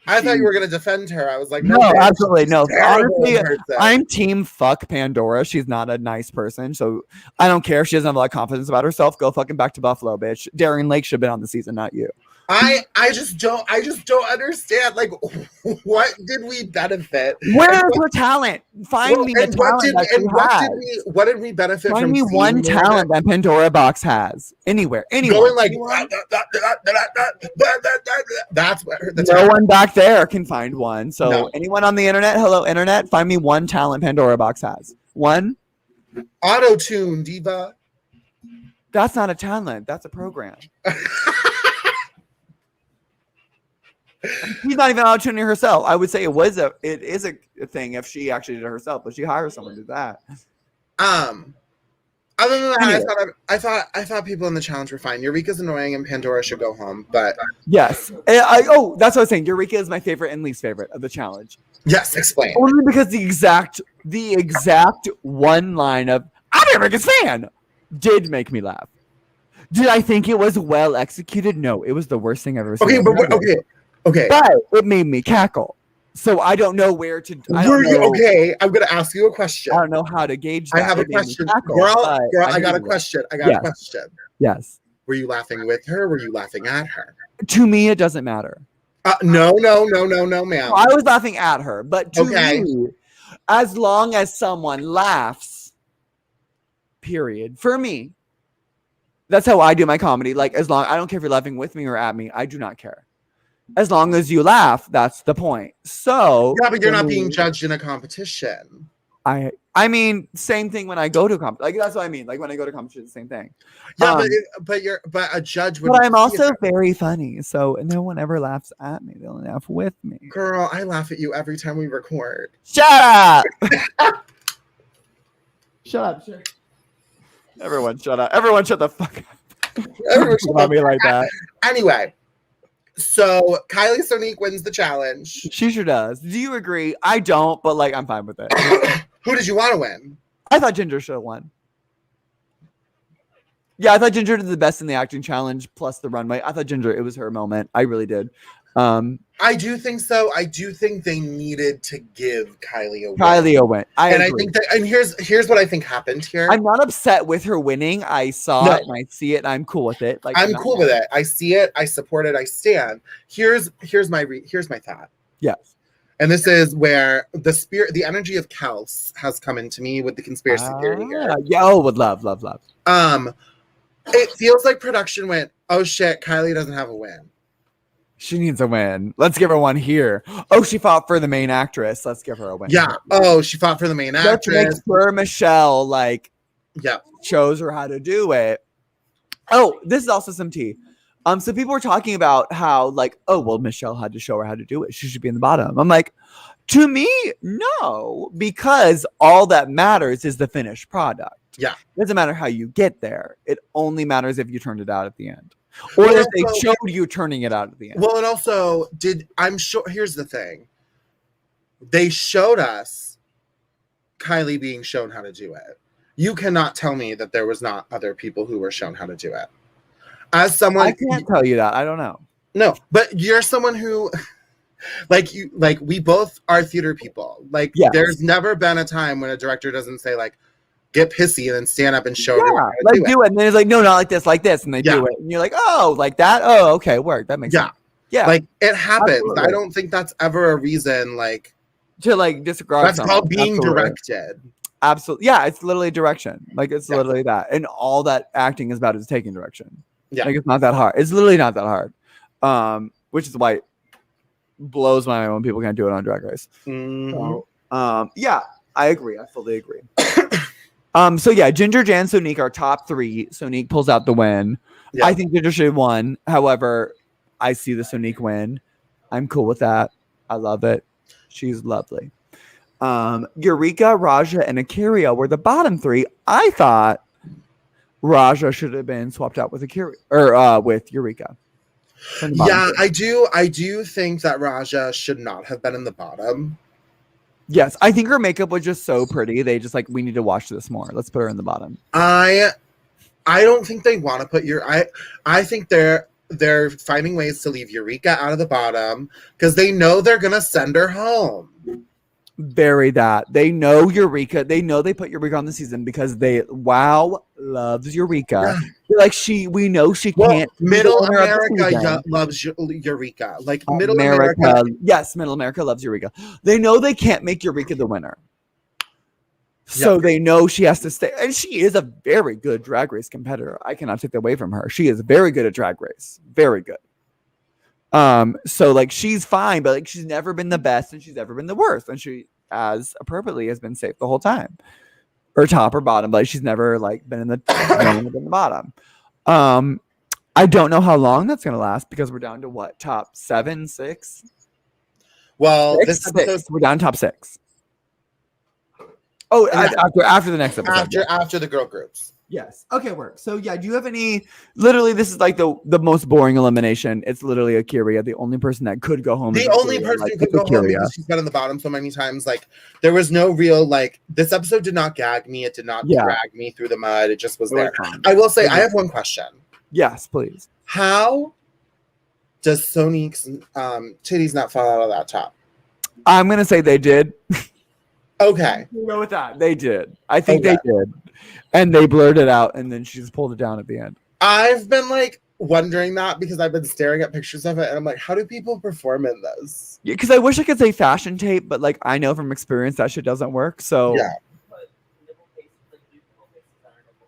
I thought you were gonna defend her. I was like, no, absolutely no. Honestly, I'm team fuck Pandora. She's not a nice person, so I don't care if she doesn't have a lot of confidence about herself. Go fucking back to Buffalo, bitch. Darren Lake should have been on the season, not you. I just don't understand. Like, what did we benefit? Where's her talent? Find me the talent that she has. What did we benefit Find from me seeing one talent that Pandora Box has. Anywhere. Anyone. going like that's what the No one back there can find one. So No. anyone on the internet, hello internet, find me one talent Pandora Box has. One. auto-tune diva. That's not a talent. That's a program. She's not even auto-tuning herself. I would say it is a thing if she actually did it herself, but she hires someone to do that. Other than that, I thought people in the challenge were fine. Eureka's annoying and Pandora should go home, but Yes. That's what I was saying. Eureka is my favorite and least favorite of the challenge. yes, explain. Only because the exact one line of "I'm Eureka's fan" did make me laugh. Did I think it was well executed? No, it was the worst thing I've ever seen. Okay. But it made me cackle. So I don't know where to. Okay, I'm gonna ask you a question. I don't know how to gauge that. I have a It made me question. cackle, Girl, but I got a needed it. question. I got a question. Yes. Were you laughing with her? Or were you laughing at her? To me, it doesn't matter. No, ma'am. I was laughing at her, but to Okay. me, as long as someone laughs, period. For me, that's how I do my comedy. Like, I don't care if you're laughing with me or at me. I do not care. As long as you laugh, that's the point. So Yeah, but you're for not me, being judged in a competition. I mean, same thing when I go to competition. Like, that's what I mean. Like when I go to competition, same thing. Yeah, but a judge would. But I'm also very funny, so no one ever laughs at me. They only laugh with me. Girl, I laugh at you every time we record. Shut up! Shut up! Sure. Everyone, shut up! Everyone, shut the fuck up! Everyone shut About me like that. Anyway, so Kylie Sonique wins the challenge. She sure does. Do you agree? I don't, but like I'm fine with it. Who did you want to win? I thought Ginger should have won. Yeah, I thought Ginger did the best in the acting challenge plus the runway. I thought Ginger, it was her moment. I really did. I do think so. I do think they needed to give Kylie a win. Kylie win. I think that, and here's what I think happened here. I'm not upset with her winning. I saw it and I see it and I'm cool with it. Like I'm cool with it. I see it. I support it. I stand. Here's my thought. Yes. And this is where the energy of Kels has come into me with the conspiracy theory here. Yeah, oh, would love. It feels like production went, oh shit, Kylie doesn't have a win. She needs a win. Let's give her one here. Oh, she fought for the main actress. Let's give her a win. Yeah. Oh, she fought for the main actress. Let's make sure Michelle shows her how to do it. Oh, this is also some tea. So people were talking about how Michelle had to show her how to do it. She should be in the bottom. I'm like, to me, no, because all that matters is the finished product. Yeah. It doesn't matter how you get there. It only matters if you turned it out at the end. Or if they showed you turning it out at the end. Well, and also, here's the thing. They showed us Kylie being shown how to do it. You cannot tell me that there was not other people who were shown how to do it. As someone, I can't tell you that. I don't know. No, but you're someone who, we both are theater people. Yes. There's never been a time when a director doesn't say get pissy and then stand up and show everyone how to do it. And then it's like, no, not like this. And they do it. And you're like, oh, like that? Oh, okay, work. That makes sense. Yeah. It happens. Absolutely. I don't think that's ever a reason to disregard that's someone. called being directed. Absolutely. Yeah, it's literally direction. It's literally that. And all that acting is about is taking direction. Yeah. It's not that hard. It's literally not that hard. Which is why it blows my mind when people can't do it on Drag Race. Mm-hmm. So, yeah, I agree. I fully agree. So yeah, Ginger, Jan, Sonique are top 3. Sonique pulls out the win. Yeah. I think Ginger should have won. However, I see the Sonique win. I'm cool with that. I love it. She's lovely. Eureka, Raja, and Akira were the bottom 3. I thought Raja should have been swapped out with Akira or with Eureka. Yeah, 3. I do think that Raja should not have been in the bottom. Yes, I think her makeup was just so pretty. They just we need to watch this more. Let's put her in the bottom. I don't think they want to put I think they're finding ways to leave Eureka out of the bottom because they know they're gonna send her home. Bury that. They know Eureka. They know they put Eureka on the season because Wow loves Eureka. Yeah. like we know she can't. be the Middle winner of the America season. loves Eureka. Like Middle America. Yes, Middle America loves Eureka. They know they can't make Eureka the winner. So they know she has to stay. And she is a very good drag race competitor. I cannot take that away from her. She is very good at drag race. Very good. So like she's fine, but like she's never been the best and she's never been the worst. And she as appropriately has been safe the whole time. Or top or bottom, but she's never like been in the bottom. I don't know how long that's gonna last because we're down to what, top 7, 6? Well, This episode, we're down top 6. Oh, after the next episode. After the girl groups. Yes. Okay, work. So yeah, do you have any? Literally, this is like the most boring elimination. It's literally Akira, the only person that could go home. The only person who could go home because she's been on the bottom so many times. Like there was no real like this episode did not gag me. It did not drag me through the mud. It just was there. I will say I have one question. Yes, please. How does Sonique's titties not fall out of that top? I'm gonna say they did. Okay. We'll go with that. They did. I think they did. And they blurred it out and then she just pulled it down at the end. I've been like wondering that because I've been staring at pictures of it and I'm like, how do people perform in this? Yeah, because I wish I could say fashion tape, but like I know from experience that shit doesn't work. So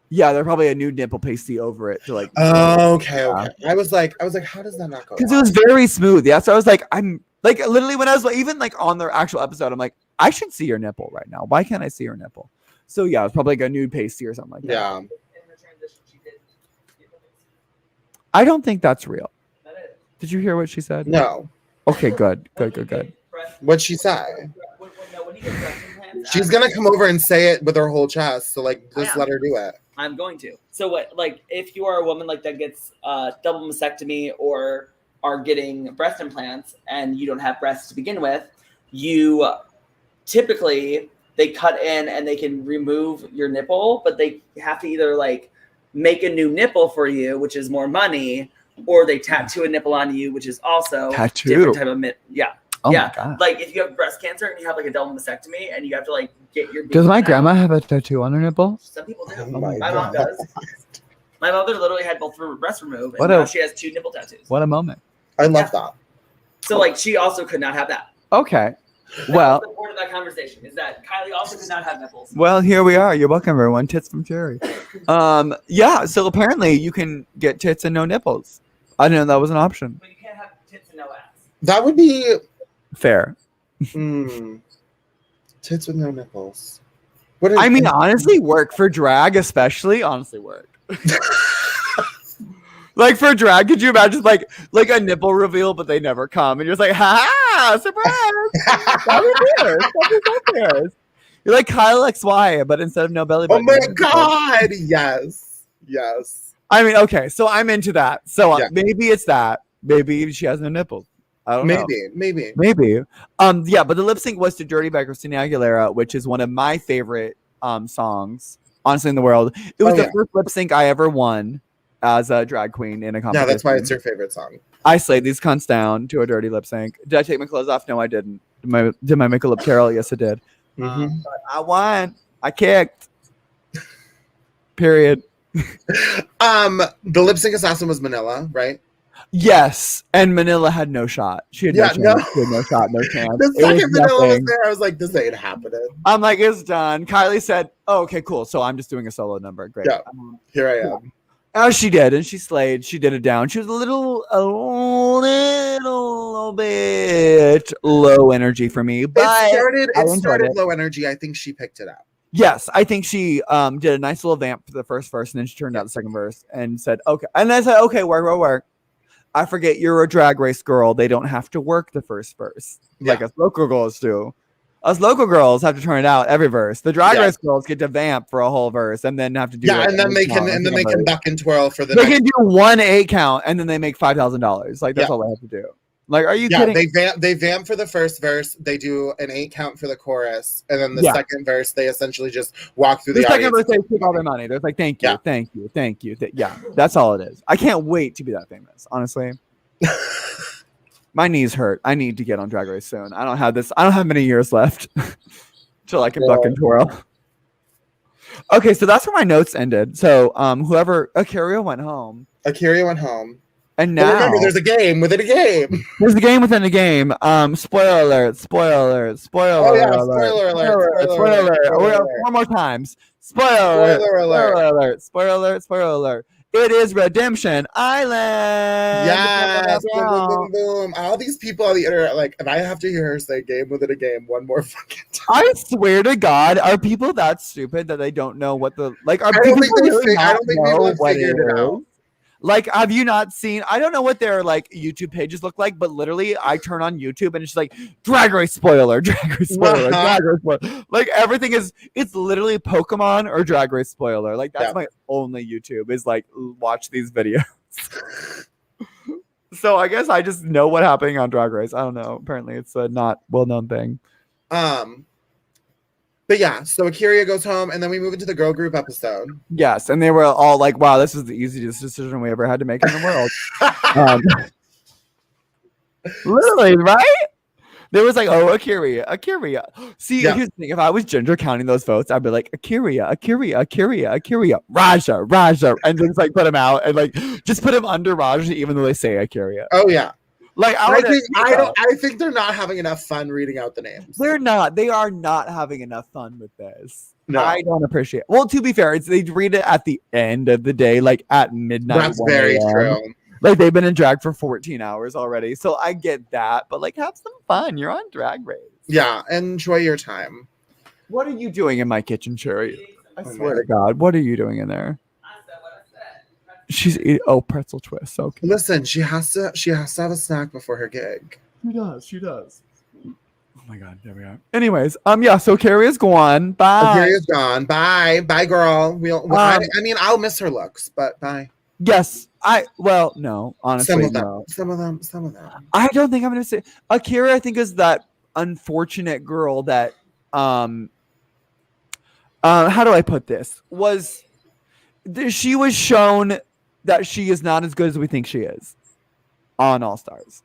yeah, they're probably a new nipple pasty over it to like. Okay. I was like, how does that not go? Because it was very smooth. Yeah, so I was like, I'm like literally when I was like, even like on their actual episode, I'm like, I should see your nipple right now. Why can't I see your nipple? So yeah, it's probably like a nude pasty or something like that. Yeah. I don't think that's real. Did you hear what she said? No. Okay, good. What'd she say? She's gonna come over and say it with her whole chest. So like, just let her do it. I'm going to. So what? Like, if you are a woman like that gets double mastectomy or are getting breast implants and you don't have breasts to begin with, you typically they cut in and they can remove your nipple, but they have to either like make a new nipple for you, which is more money, or they tattoo a nipple on you, which is also different type of Oh my God. Like if you have breast cancer and you have like a double mastectomy and you have to like get your Does my grandma have a tattoo on her nipple? Some people do. Oh my mom does. My mother literally had both her breasts removed and now she has 2 nipple tattoos. What a moment. I love that. So like she also could not have that. Okay. Well, the point of that conversation is that Kylie also could not have nipples. Well, here we are. You're welcome, everyone. Tits from Cherry. Yeah. So apparently, you can get tits and no nipples. I didn't know that was an option. But you can't have tits and no ass. That would be fair. Tits with no nipples. I mean, honestly, work for drag, especially. Honestly, work. Like for drag, could you imagine like a nipple reveal, but they never come, and you're just like, ha, surprise! That'd be weird. You're like Kyle XY, but instead of no belly button. Oh my God! Yes. I mean, okay, so I'm into that. So maybe it's that. Maybe she has no nipples. I don't know. Maybe. Yeah, but the lip sync was to "Dirty" by Christina Aguilera, which is one of my favorite songs, honestly, in the world. It was the first lip sync I ever won as a drag queen in a competition. Yeah, that's why it's your favorite song. I slayed these cunts down to a dirty lip sync. Did I take my clothes off? No, I didn't. Did my makeup look Carol? Yes, it did. But I won. I kicked. Period. The lip sync assassin was Manila, right? Yes, and Manila had no shot. She had no chance. She had no shot, no chance. The second Manila was there, I was like, this ain't happening. I'm like, it's done. Kylie said, oh, okay, cool. So I'm just doing a solo number. Great. Yeah, here I am. Oh, she did, and she slayed. She did it down. She was a little bit low energy for me, but it started low energy. I think she picked it up. Yes, I think she did a nice little vamp for the first verse, and then she turned out the second verse and said, okay. And I said, okay, work. I forget you're a drag race girl. They don't have to work the first verse like us local girls do. Us local girls have to turn it out every verse. The drag race girls get to vamp for a whole verse and then have to do and then they can buck and twirl for the. They can do 1 8 count and then they make $5,000. Like that's all they have to do. Like, are you kidding? They vamp for the first verse. They do an 8 count for the chorus, and then the second verse they essentially just walk through the second verse. They take all their money. They're like, thank you. Yeah, that's all it is. I can't wait to be that famous. Honestly. My knees hurt. I need to get on Drag Race soon. I don't have many years left till I can buck and twirl. Okay, so that's where my notes ended. So whoever Akira went home. Akira went home. And But now remember, there's a game within a game. there's a game within a game. Spoiler alert, spoiler alert, spoiler Oh yeah, alert. spoiler alert, Spoiler spoiler alert. alert, spoiler alert. Four more times. Spoiler alert. Spoiler alert. Spoiler alert. Spoiler alert. Spoiler alert. It is Redemption Island. Yes, boom, boom, boom, boom. All these people on the internet, like, if I have to hear her say game within a game one more fucking time. I swear to God, are people that stupid that they don't know what the like? Are I don't people think they really I not don't think know people have what figured it out. is? Like, have you not seen? I don't know what their like YouTube pages look like, but literally, I turn on YouTube and it's like Drag Race spoiler, Drag Race spoiler, Drag Race spoiler. Like everything is, it's literally Pokemon or Drag Race spoiler. Like that's my only YouTube is like watch these videos. So I guess I just know what happening on Drag Race. I don't know. Apparently, it's a not well-known thing. But yeah, so Akira goes home, and then we move into the girl group episode. Yes, and they were all like, "Wow, this is the easiest decision we ever had to make in the world." Literally, right? There was like, "Oh, Akira." See, here's the thing: if I was Ginger counting those votes, I'd be like, "Akira, Raja," and just like put him out and like just put him under Raja, even though they say Akira. Oh yeah. Like I think they're not having enough fun reading out the names. They're not. They are not having enough fun with this. No. I don't appreciate it. Well, to be fair, they read it at the end of the day, like at midnight. That's very true. Like they've been in drag for 14 hours already. So I get that. But like have some fun. You're on Drag Race. Yeah, enjoy your time. What are you doing in my kitchen, Cherry? I swear to God. What are you doing in there? She's eating pretzel twists. Okay. Listen, she has to have a snack before her gig. She does. Oh my God, there we are. Anyways, yeah, so Carrie is gone. Bye. Carrie's gone. Bye. Bye, girl. I mean, I'll miss her looks, but bye. Yes. No, honestly. Some of them. I don't think I'm gonna say Akira, I think is that unfortunate girl that how do I put this? She was shown that she is not as good as we think she is on All Stars.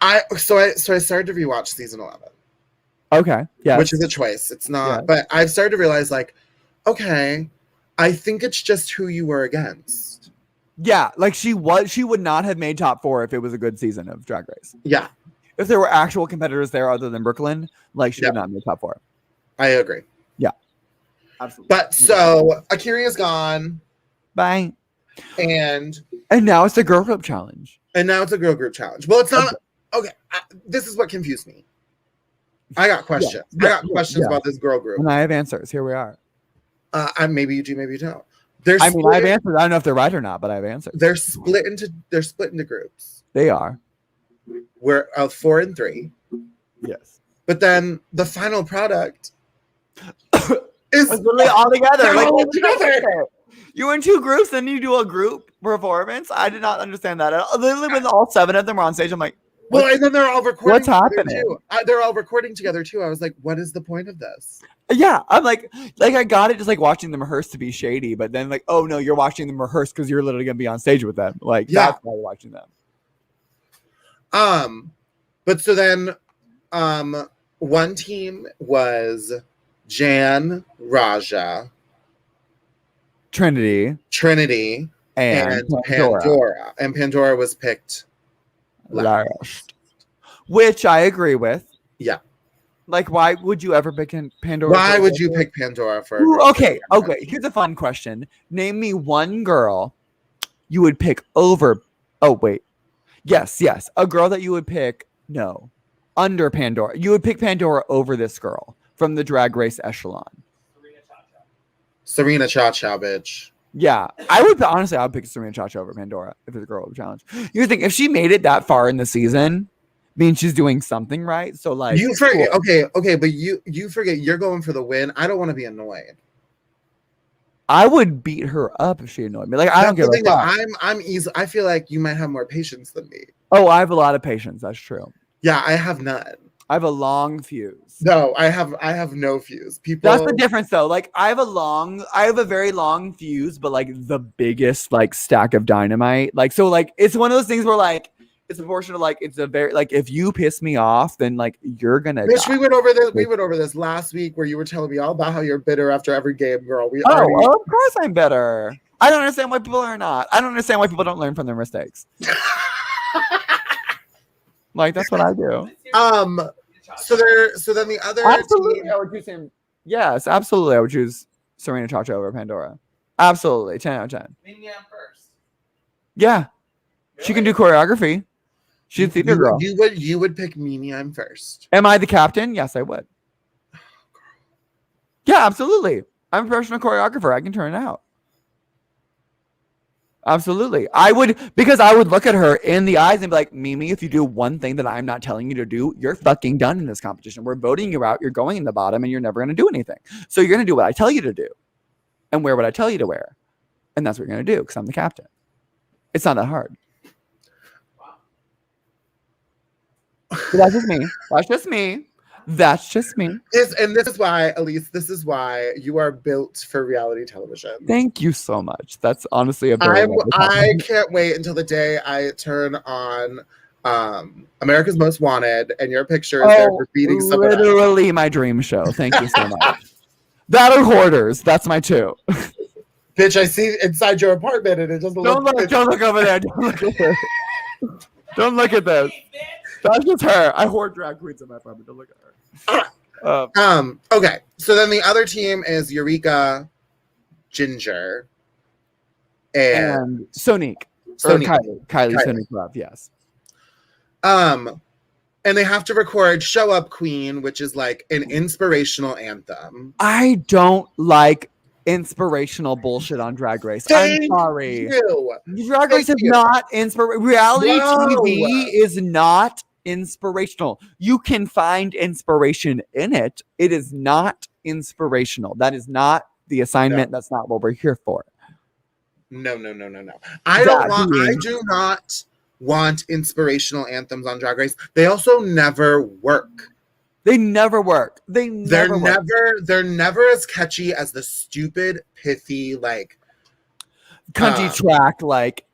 I started to rewatch season 11. Okay. Yeah. Which is a choice. It's not, but I've started to realize like, okay, I think it's just who you were against. Yeah, like she would not have made top 4 if it was a good season of Drag Race. Yeah. If there were actual competitors there other than Brooklyn, like she would not have made top 4. I agree. Yeah. Absolutely. But so Akira's gone. Bye. And now it's the girl group challenge. Well, it's not. Okay. This is what confused me. I got questions. I got questions about this girl group. And I have answers. Here we are. Maybe you do, maybe you don't. I have answers. I don't know if they're right or not, but I have answers. They're split into groups. They are. We're 4 and 3. Yes. But then the final product is literally all together. Like all together. You were in 2 groups, then you do a group performance. I did not understand that. Literally, when all 7 of them were on stage, I'm like, well, and then they're all recording. What's happening? Too. They're all recording together too. I was like, what is the point of this? Yeah, I'm like I got it, just like watching them rehearse to be shady, but then like, oh no, you're watching them rehearse because you're literally gonna be on stage with them. Like, that's why you're watching them. But so then, one team was Jan, Raja, Trinity, and Pandora. And Pandora was picked last. Which I agree with. Yeah. Like, why would you ever pick Pandora? Why would you pick Pandora for? Okay. Here's a fun question. Name me one girl you would pick over. Oh wait, yes, a girl that you would pick. No, under Pandora. You would pick Pandora over this girl from the Drag Race echelon. Serena Cha-Cha, bitch. Yeah, I would pick Serena Cha-Cha over Pandora if it's a girl challenge. You think if she made it that far in the season, means she's doing something right. So like you forget, okay, but you forget you're going for the win. I don't want to be annoyed. I would beat her up if she annoyed me. Like, I don't give a fuck. I'm easy. I feel like you might have more patience than me. Oh, I have a lot of patience. That's true. Yeah, I have none. I have a long fuse. No, I have no fuse. People. That's the difference, though. Like, I have a very long fuse, but like the biggest like stack of dynamite. Like, so like it's one of those things where like It's proportional. Like it's a very like if you piss me off, then like you're gonna. Bitch, die. we went over this. We went over this last week where you were telling me all about how you're bitter after every game, girl. We already. Oh, of course I'm better. I don't understand why people are not. I don't understand why people don't learn from their mistakes. Like that's what I do. So then the other Absolutely, team. I would choose him. Yes, absolutely, I would choose Serena Chacha over Pandora. Absolutely, 10 out of 10. Minion first. Yeah, she can do choreography. She's a theater girl. You would pick Mimi. I'm first. Am I the captain? Yes, I would. Yeah, absolutely. I'm a professional choreographer. I can turn it out. Absolutely. I would, because I would look at her in the eyes and be like, Mimi, if you do one thing that I'm not telling you to do, you're fucking done in this competition. We're voting you out. You're going in the bottom and you're never going to do anything. So you're going to do what I tell you to do and wear what I tell you to wear. And that's what you're going to do because I'm the captain. It's not that hard. But that's just me. That's just me. That's just me. This is why, Elise, this is why you are built for reality television. Thank you so much. That's honestly a very I can't wait until the day I turn on America's Most Wanted and your picture is there for beating someone else. Literally my dream show. Thank you so much. That or Hoarders. That's my two. Bitch, I see inside your apartment and it doesn't Don't look over there. Don't look at this. Don't look at this. That's just her. I hoard drag queens in my apartment. Don't look at her. Okay, so then the other team is Eureka, Ginger, and Sonique. Sonique. Kylie Sonique Love, yes. And they have to record Show Up Queen, which is like an inspirational anthem. I don't like inspirational bullshit on Drag Race. I'm sorry. Drag Race is not inspirational. Reality TV is not inspirational. You can find inspiration in it. It is not inspirational. That is not the assignment. No. That's not what we're here for. No. I do not want inspirational anthems on Drag Race. They also never work. They never work. They're never as catchy as the stupid, pithy, like cunty track, like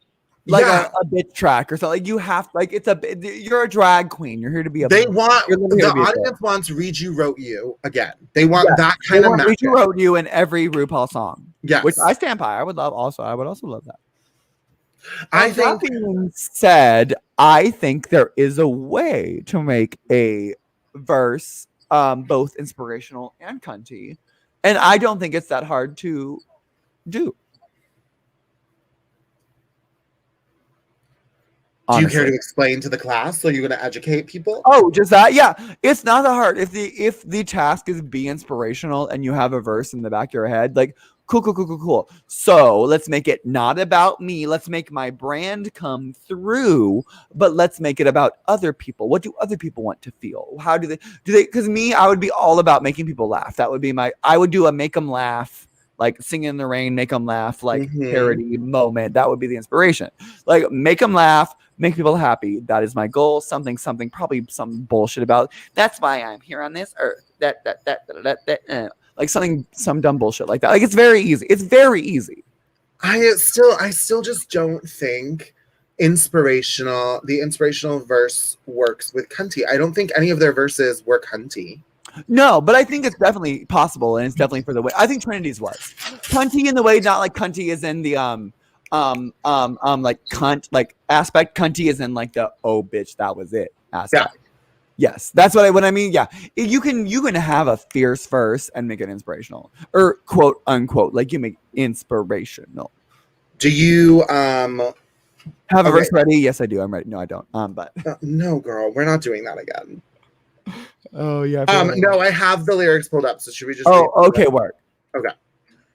a bitch track or something. Like you have you're a drag queen. You're here to be the audience wants Read You Wrote You again. They want that kind of Read You Wrote You in every RuPaul song. Yes. Which I stand by. I would also love that. That being said, I think there is a way to make a verse both inspirational and cunty. And I don't think it's that hard to do. Honestly. Do you care to explain to the class? So you're going to educate people? Oh, just that? Yeah. It's not that hard. If the task is be inspirational and you have a verse in the back of your head, like, cool. So let's make it not about me. Let's make my brand come through, but let's make it about other people. What do other people want to feel? How do they, because me, I would be all about making people laugh. That would be I would do a make them laugh, like Singing in the Rain, make them laugh, like parody moment. That would be the inspiration. Like make them laugh, make people happy. That is my goal. Something, probably some bullshit about that's why I'm here on this earth. Like some dumb bullshit like that. Like it's very easy. It's very easy. I still just don't think the inspirational verse works with cunty. I don't think any of their verses were cunty. No, but I think it's definitely possible, and it's definitely for the way. I think Trinity's was cunty in the way, not like cunty is in the like cunt like aspect. Cunty is in like the oh bitch that was it aspect. Yeah. Yes, that's what I mean. Yeah, you can have a fierce verse and make it inspirational, or quote unquote, like you make inspirational. Do you have a verse ready? Yes, I do. I'm ready. No, I don't. But no, girl, we're not doing that again. Oh yeah. No, I have the lyrics pulled up. So should we just? Oh, okay. Work. Okay.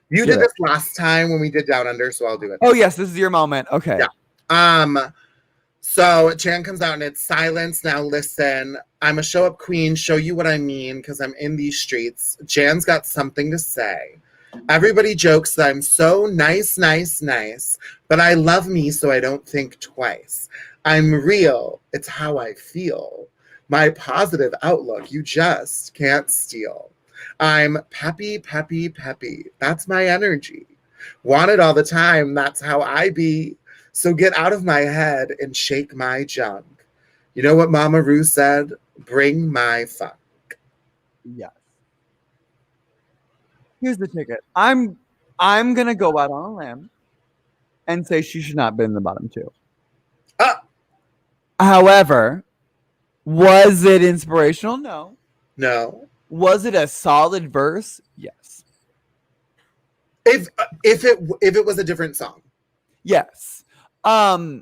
You did this last time when we did Down Under, so I'll do it. Oh yes, this is your moment. Okay. Yeah. So Jan comes out and it's silence. Now listen, I'm a show up queen. Show you what I mean because I'm in these streets. Jan's got something to say. Everybody jokes that I'm so nice, but I love me so I don't think twice. I'm real. It's how I feel. My positive outlook, you just can't steal. I'm peppy. That's my energy. Want it all the time. That's how I be. So get out of my head and shake my junk. You know what Mama Ru said? Bring my fuck. Yes. Here's the ticket. I'm gonna go out on a limb and say she should not have been in the bottom two. However, was it inspirational? No. No. Was it a solid verse? Yes. If it was a different song. Yes. I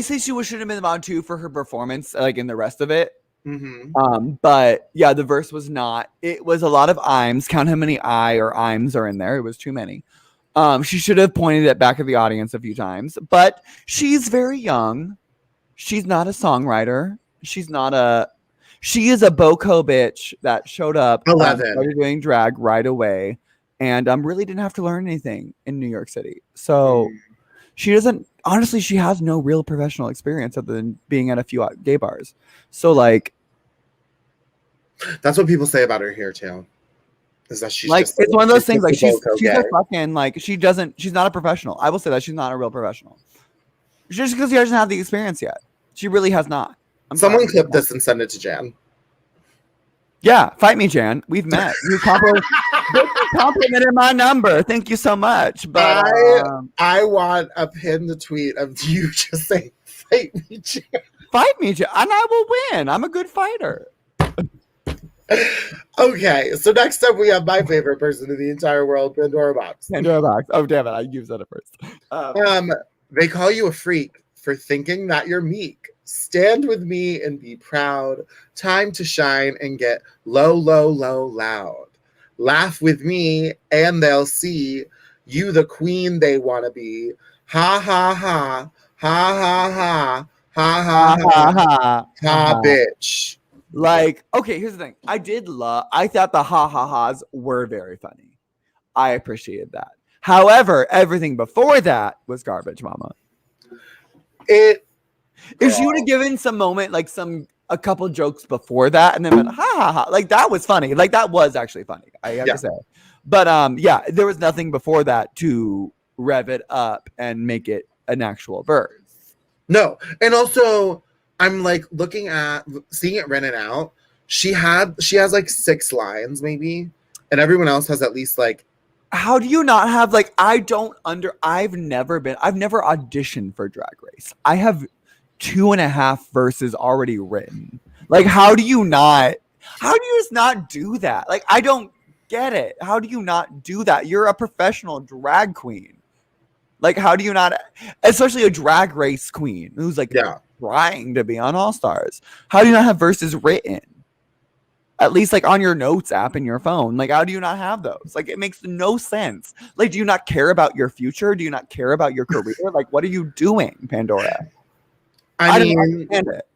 say she should have been in the bottom two for her performance, like in the rest of it. Mm-hmm. But yeah, the verse was not. It was a lot of ims. Count how many I or ims are in there. It was too many. She should have pointed it back at the audience a few times. But she's very young. She's not a songwriter. She is a Boko bitch that showed up, 11, started doing drag right away, and really didn't have to learn anything in New York City. So she doesn't. Honestly, she has no real professional experience other than being at a few gay bars. So like, that's what people say about her here too. Is that she's like, just, it's one of those things. Like she's gay. a fucking like she's not a professional. I will say that she's not a real professional. Just because she doesn't have the experience yet. She really has not. Someone clip this and send it to Jan. Yeah, fight me, Jan. We've met. You complimented my number. Thank you so much. But I want a pinned tweet of you just saying, "Fight me, Jan." Fight me, Jan, and I will win. I'm a good fighter. Okay, so next up we have my favorite person in the entire world, Pandora Box. Pandora Box. Oh damn it! I used that at first. They call you a freak for thinking that you're meek. Stand with me and be proud. Time to shine and get low, low, low, loud. Laugh with me and they'll see you the queen they want to be. Ha, ha, ha. Ha, ha, ha. Ha, ha, ha. Ha, bitch. Like, okay, here's the thing. I thought the ha, ha, ha's were very funny. I appreciated that. However, everything before that was garbage, mama. If she would have given some moment, like a couple jokes before that, and then went, ha ha ha, like that was funny. Like that was actually funny, I have to say. But yeah, there was nothing before that to rev it up and make it an actual verse. No, and also I'm like seeing it written out. She has like 6 lines maybe, and everyone else has at least like. How do you not have like? I've never auditioned for Drag Race. I have 2.5 verses already written. Like, how do you just not do that? Like, I don't get it. How do you not do that? You're a professional drag queen. Like, how do you not, especially a Drag Race queen who's like trying to be on All Stars? How do you not have verses written? At least like on your notes app in your phone. Like, how do you not have those? Like, it makes no sense. Like, do you not care about your future? Do you not care about your career? Like, what are you doing, Pandora? I don't understand it.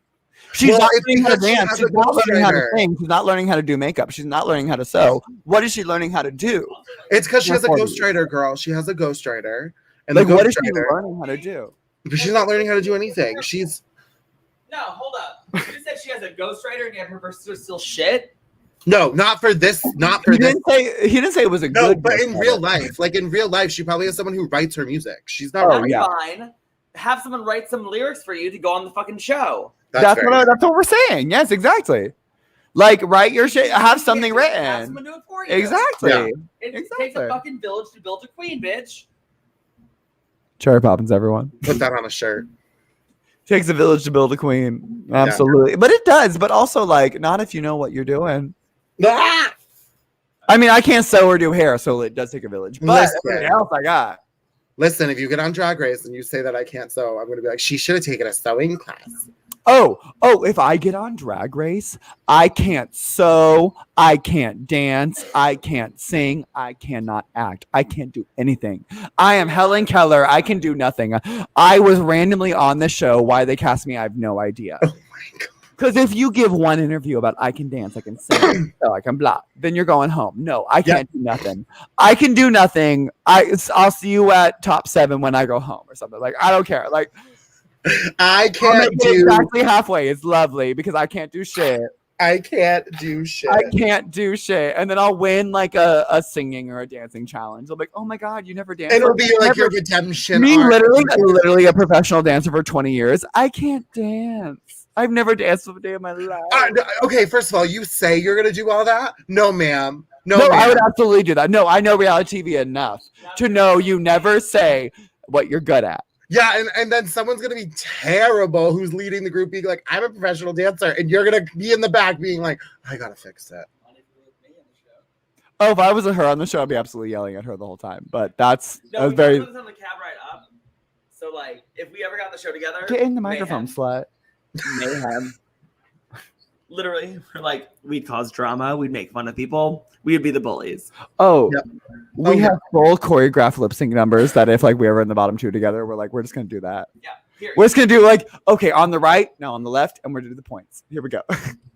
She's not learning how to dance. She's not learning how to sing. She's not learning how to do makeup. She's not learning how to sew. What is she learning how to do? It's because she has a ghostwriter, girl. She has a ghostwriter. And like, what is she learning how to do? But she's not learning how to do anything. No, hold up. You said she has a ghostwriter and yet her verses are still shit? No, not for this. Not for this. He didn't say it was a good. No, but in real life, she probably has someone who writes her music. She's not. Fine. Have someone write some lyrics for you to go on the fucking show. That's what we're saying. Yes, exactly. Like, write your shit. Have something written. Have someone do it for you. Exactly. Yeah. It takes a fucking village to build a queen, bitch. Cherry Poppins, everyone. Put that on a shirt. Takes a village to build a queen. Absolutely. Yeah. But it does. But also, like, not if you know what you're doing. Ah! I mean, I can't sew or do hair, so it does take a village. But everything else I got. Listen, if you get on Drag Race and you say that I can't sew, I'm going to be like, she should have taken a sewing class. Oh, if I get on Drag Race, I can't sew, I can't dance, I can't sing, I cannot act, I can't do anything. I am Helen Keller, I can do nothing. I was randomly on the show. Why they cast me, I have no idea. Oh my God. Because if you give one interview about I can dance, I can sing, so I can blah, then you're going home. No, I can't do nothing. I can do nothing. I'll see you at top 7 when I go home or something. Like, I don't care. Like, I can't do exactly halfway. It's lovely because I can't do shit. I can't do shit. I can't do shit. And then I'll win like a singing or a dancing challenge. I'll be like, oh my God, you never danced. And it'll be like your redemption Me, arc. literally a professional dancer for 20 years. I can't dance. I've never danced a day in my life. Okay, first of all, you say you're going to do all that? No, ma'am. No, No, ma'am. I would absolutely do that. No, I know reality TV enough to know you never say what you're good at. Yeah, and then someone's going to be terrible who's leading the group being like, I'm a professional dancer. And you're going to be in the back being like, I got to fix it. Oh, if I was her on the show, I'd be absolutely yelling at her the whole time. But that's No, we very. put this on the cab ride up. So like, if we ever got the show together, Get in the microphone, slut. Mayhem. Literally, we'd cause drama. We'd make fun of people. We'd be the bullies. Oh, Yep. we have full choreographed lip sync numbers that if like we were in the bottom two together, we're just gonna do that. Yeah. Here. We're just gonna do like, okay, on the right, now on the left, and we're gonna do the points. Here we go.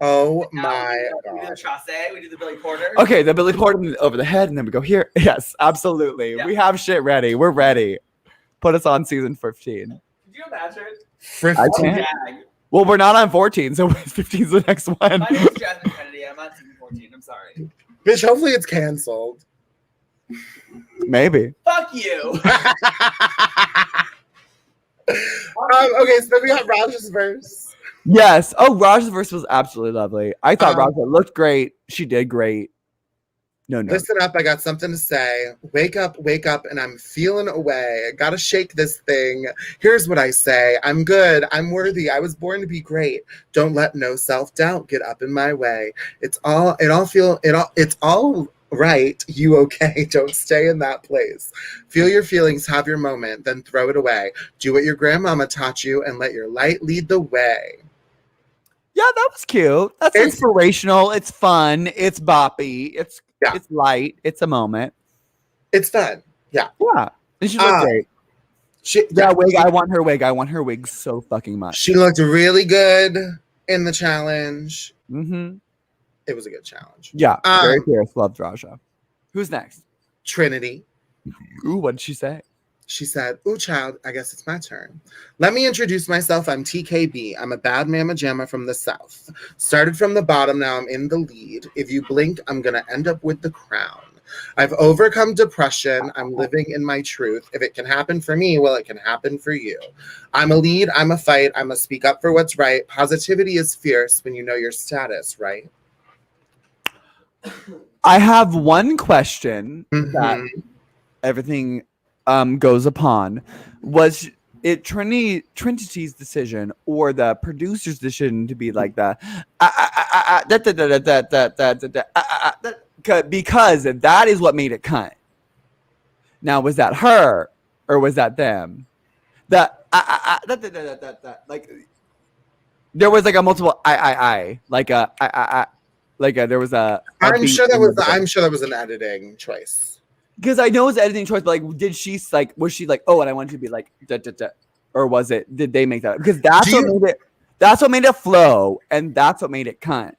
Oh Now my we do the God. chasse. We do the Billy Porter. Okay, the Billy Porter over the head, and then we go here. Yes, absolutely. Yeah. We have shit ready. We're ready. Put us on season 15. Could you imagine? I can't. Gag. Well, we're not on 14, so 15 is the next one. My name is Jasmine Kennedy. I'm on season 14. I'm sorry. Bitch, hopefully it's canceled. Maybe. Fuck you. Okay, so then we got Raj's verse. Yes. Oh, Raj's verse was absolutely lovely. I thought Um, Raja looked great. She did great. No. Listen up, I got something to say. Wake up, and I'm feeling away. I gotta shake this thing. Here's what I say. I'm good. I'm worthy. I was born to be great. Don't let no self-doubt get up in my way. It's all right. You okay? Don't stay in that place. Feel your feelings, have your moment, then throw it away. Do what your grandmama taught you and let your light lead the way. Yeah, that was cute. That's It's- inspirational. It's fun. It's boppy. It's Yeah. It's light. It's a moment. It's fun. Yeah. Yeah. And she looked great. Wig. I want her wig. I want her wig so fucking much. She looked really good in the challenge. Mm-hmm. It was a good challenge. Yeah. Very fierce. Loved Raja. Who's next? Trinity. Ooh, what did she say? She said, ooh, child, I guess it's my turn. Let me introduce myself. I'm TKB. I'm a bad mama jamma from the South. Started from the bottom, now I'm in the lead. If you blink, I'm going to end up with the crown. I've overcome depression. I'm living in my truth. If it can happen for me, well, it can happen for you. I'm a lead. I'm a fight. I'm a speak up for what's right. Positivity is fierce when you know your status, right? I have one question Mhm. that everything goes upon. Was it Trinity's decision or the producer's decision to be like that? Because that is what made it cunt. Now, was that her or was that them? Like there was like a multiple like there was a I'm beat sure in the that was an editing choice. because I know it's editing choice, but like, was she like, oh, and I want you to be like, or was it? Did they make that? Because that's what made it flow, and that's what made it cunt.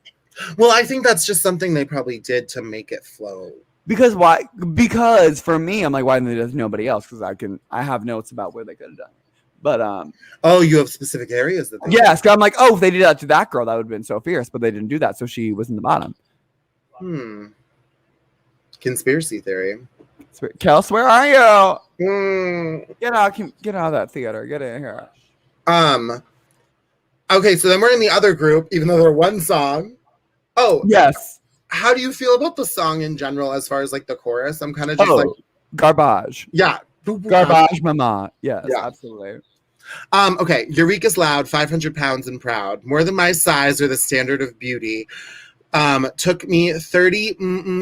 Well, I think that's just something they probably did to make it flow. Because why? Because for me, I'm like, why didn't they do nobody else? Because I have notes about where they could have done it. But oh, you have specific areas that they yes, I'm like, oh, if they did that to that girl, that would have been so fierce. But they didn't do that, so she was in the bottom. Conspiracy theory. Kels, where are you? Mm. Get out of that theater. Get in here. Okay, so then we're in the other group, even though they're one song. Oh, Yes. how do you feel about the song in general as far as like the chorus? I'm kind of just like, garbage. yeah. Garbage mama. Yes, Yeah. absolutely. Okay, Eureka's loud, 500 pounds and proud. More than my size or the standard of beauty. Took me 30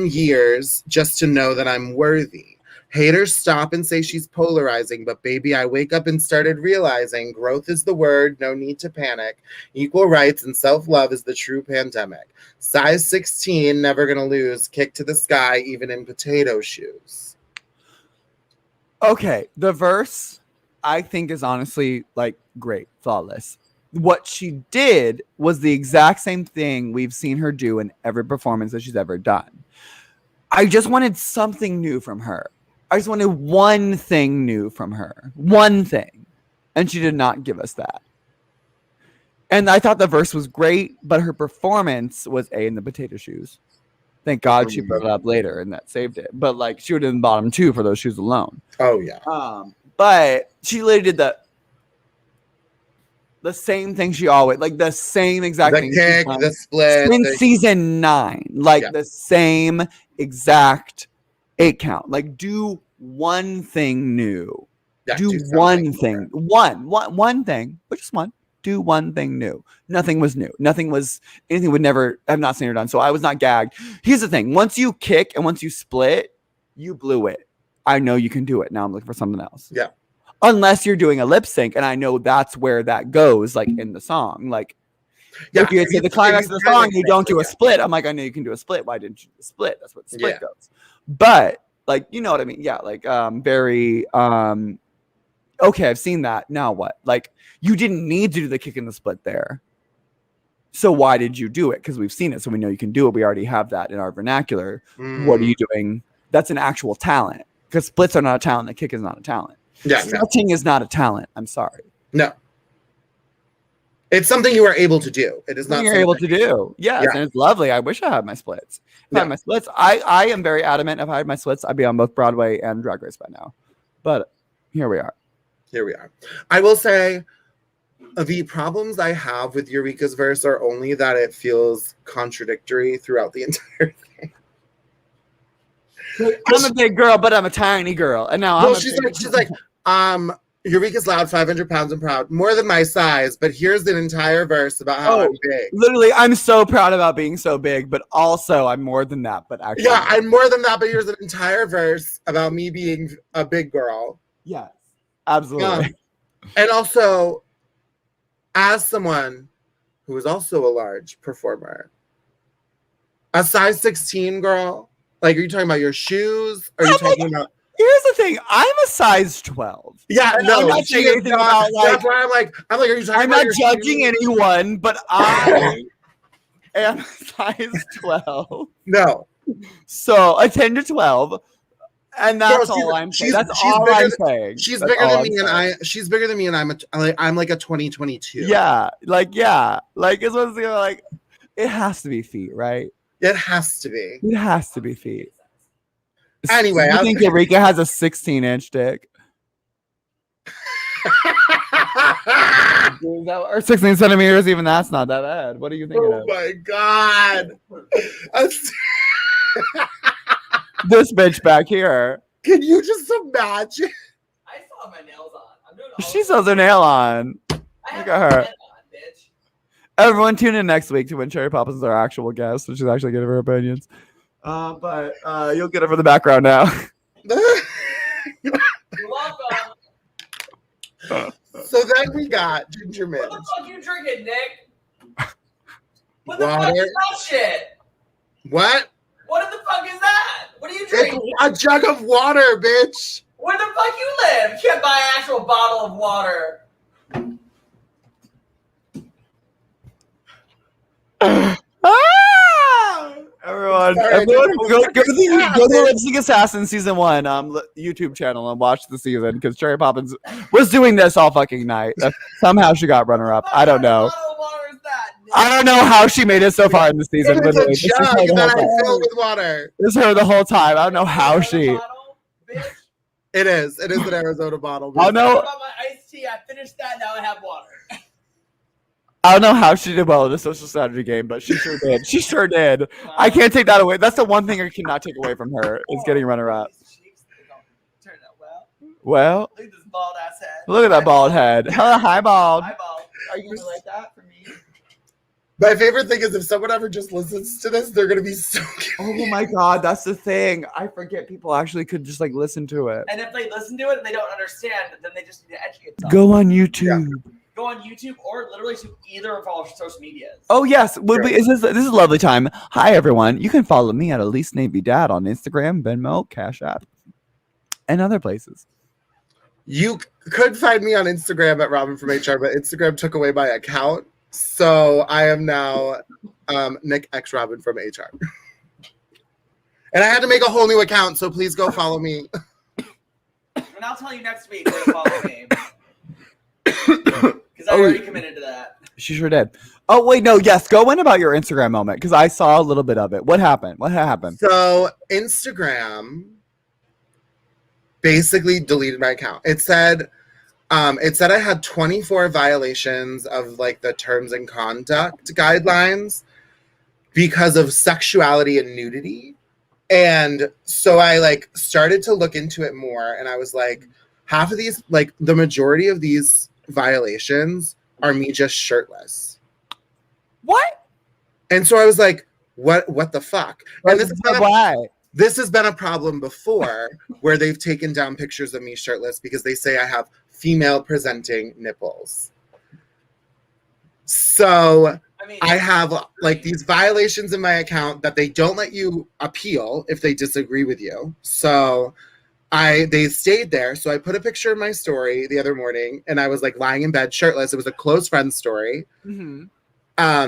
years just to know that I'm worthy. Haters stop and say she's polarizing, but baby, I wake up and started realizing growth is the word, no need to panic. Equal rights and self-love is the true pandemic. Size 16, never gonna lose. Kick to the sky, even in potato shoes. Okay, the verse I think is honestly like great, flawless. What she did was the exact same thing we've seen her do in every performance that she's ever done. I just wanted something new from her. I just wanted one thing new from her. One thing. And she did not give us that. And I thought the verse was great, but her performance was A in the potato shoes. Thank God she brought it up later and that saved it. But like she would have been bottom 2 for those shoes alone. Oh yeah. But she literally did the same thing she always like the same exact The thing. kick, the split. Since season 9. Like the same exact 8 count. Like do one thing new. Yeah, do one thing. One thing, but just one. Do one thing new. Nothing was new. Anything would never have not seen her done. So I was not gagged. Here's the thing. Once you kick and once you split, you blew it. I know you can do it. Now I'm looking for something else. Yeah. Unless you're doing a lip sync, and I know that's where that goes, like in the song. Like, if you say the climax of the song, you don't do a split. I'm like, I know you can do a split. Why didn't you do a split? That's what the split goes. But like, you know what I mean? Yeah, like very okay, I've seen that. Now what? Like, you didn't need to do the kick and the split there. So why did you do it? Because we've seen it, so we know you can do it. We already have that in our vernacular. What are you doing? That's an actual talent. Because splits are not a talent. The kick is not a talent. Yeah, stretching is not a talent. I'm sorry. No. It's something you are able to do. It is not something you're able to do. Yes, and it's lovely. I wish I had my splits. If I had my splits, I am very adamant. If I had my splits, I'd be on both Broadway and Drag Race by now. But here we are. Here we are. I will say the problems I have with Eureka's verse are only that it feels contradictory throughout the entire thing. I'm a big girl, but I'm a tiny girl. And now she's like, Eureka's loud, 500 pounds and proud, more than my size, but here's an entire verse about how I'm big. Literally, I'm so proud about being so big, but also I'm more than that. But actually, yeah, I'm more than that, but here's an entire verse about me being a big girl. Yes, absolutely. And also, as someone who is also a large performer, a size 16 girl, like, are you talking about your shoes? Are you talking about... Here's the thing. I'm a size 12. Yeah, no. I'm not saying anything about like. That's why I'm like, are you talking I'm about not judging anyone, but I am size 12. No. So a 10 to 12. And that's all I'm saying. That's all I'm saying. She's bigger than me, and she's bigger than me, and I'm like a 2022. Yeah. Like it's what's like it has to be feet, right? It has to be. It has to be feet. Anyway, I think Eureka has a 16-inch dick. Or 16 centimeters, even that's not that bad. What are you thinking of? Oh my God. This bitch back here. Can you just imagine? I still have my nails on. I'm doing She still has her nail on. Look at her. Bitch. Everyone tune in next week to when Cherry Poppins is our actual guest, so she's actually giving her opinions. But you'll get it for the background now. You're welcome. So then we got Ginger Mint. What the fuck you drinking, Nick? What Water. the fuck is that shit? What? What the fuck is that? What are you drinking? It's a jug of water, bitch. Where the fuck you live? You can't buy an actual bottle of water. Everyone, go to the Lip Sync Assassin season 1 YouTube channel and watch the season because Cherry Poppins was doing this all fucking night. Somehow she got runner up. I don't know. I don't know how she made it so far in the season. It's a jug that I filled with water. This is her the whole time. I don't know how she. It is an Arizona bottle. I know. About my iced tea. I finished that. Now I have water. I don't know how she did well in the social strategy game, but she sure did. She sure did. I can't take that away. That's the one thing I cannot take away from her is getting runner up. Well, Look at this bald ass head. look at that bald head. Hi, bald. Hi, bald. Are you gonna like that for me? My favorite thing is if someone ever just listens to this, they're gonna be so cute. Oh my God, that's the thing. I forget people actually could just like listen to it. And if they listen to it and they don't understand, then they just need to educate themselves. Go on YouTube. Go on YouTube or literally to either of our social medias. Oh yes, this is a lovely time. Hi everyone. You can follow me at Elise Navy Dad on Instagram, Venmo, Cash App, and other places. You could find me on Instagram at Robin from HR, but Instagram took away my account. So I am now Nick X Robin from HR. And I had to make a whole new account, so please go follow me. And I'll tell you next week where to follow me. Because I already committed to that. She sure did. Oh wait, no, yes. Go in about your Instagram moment because I saw a little bit of it. What happened? What happened? So Instagram basically deleted my account. It said I had 24 violations of like the terms and conduct guidelines because of sexuality and nudity. And so I like started to look into it more, and I was like, half of these, like the majority of these violations are me just shirtless. What? And so I was like, what the fuck? And Why? This has been a problem before where they've taken down pictures of me shirtless because they say I have female presenting nipples. So I have like these violations in my account that they don't let you appeal if they disagree with you. So they stayed there. So I put a picture of my story the other morning, and I was like lying in bed shirtless. It was a close friend story. Mm-hmm.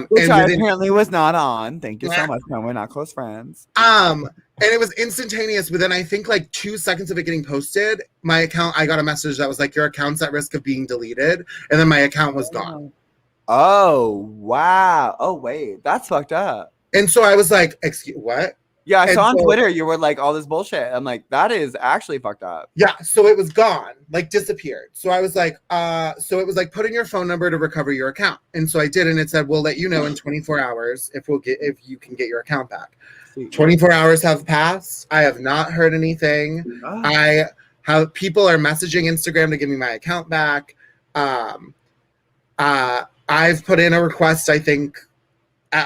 Which I apparently was not on. Thank you so much. No, we're not close friends. And it was instantaneous. Within I think like 2 seconds of it getting posted, my account, I got a message that was like, your account's at risk of being deleted. And then my account was gone. Oh, wow. Oh, wait. That's fucked up. And so I was like, excuse what? Yeah, I saw on Twitter you were like all this bullshit. I'm like, that is actually fucked up. Yeah, so it was gone, like disappeared. So I was like, so it was like put in your phone number to recover your account. And so I did, and it said, we'll let you know in 24 hours if you can get your account back. 24 hours have passed. I have not heard anything. People are messaging Instagram to give me my account back. I've put in a request, I think,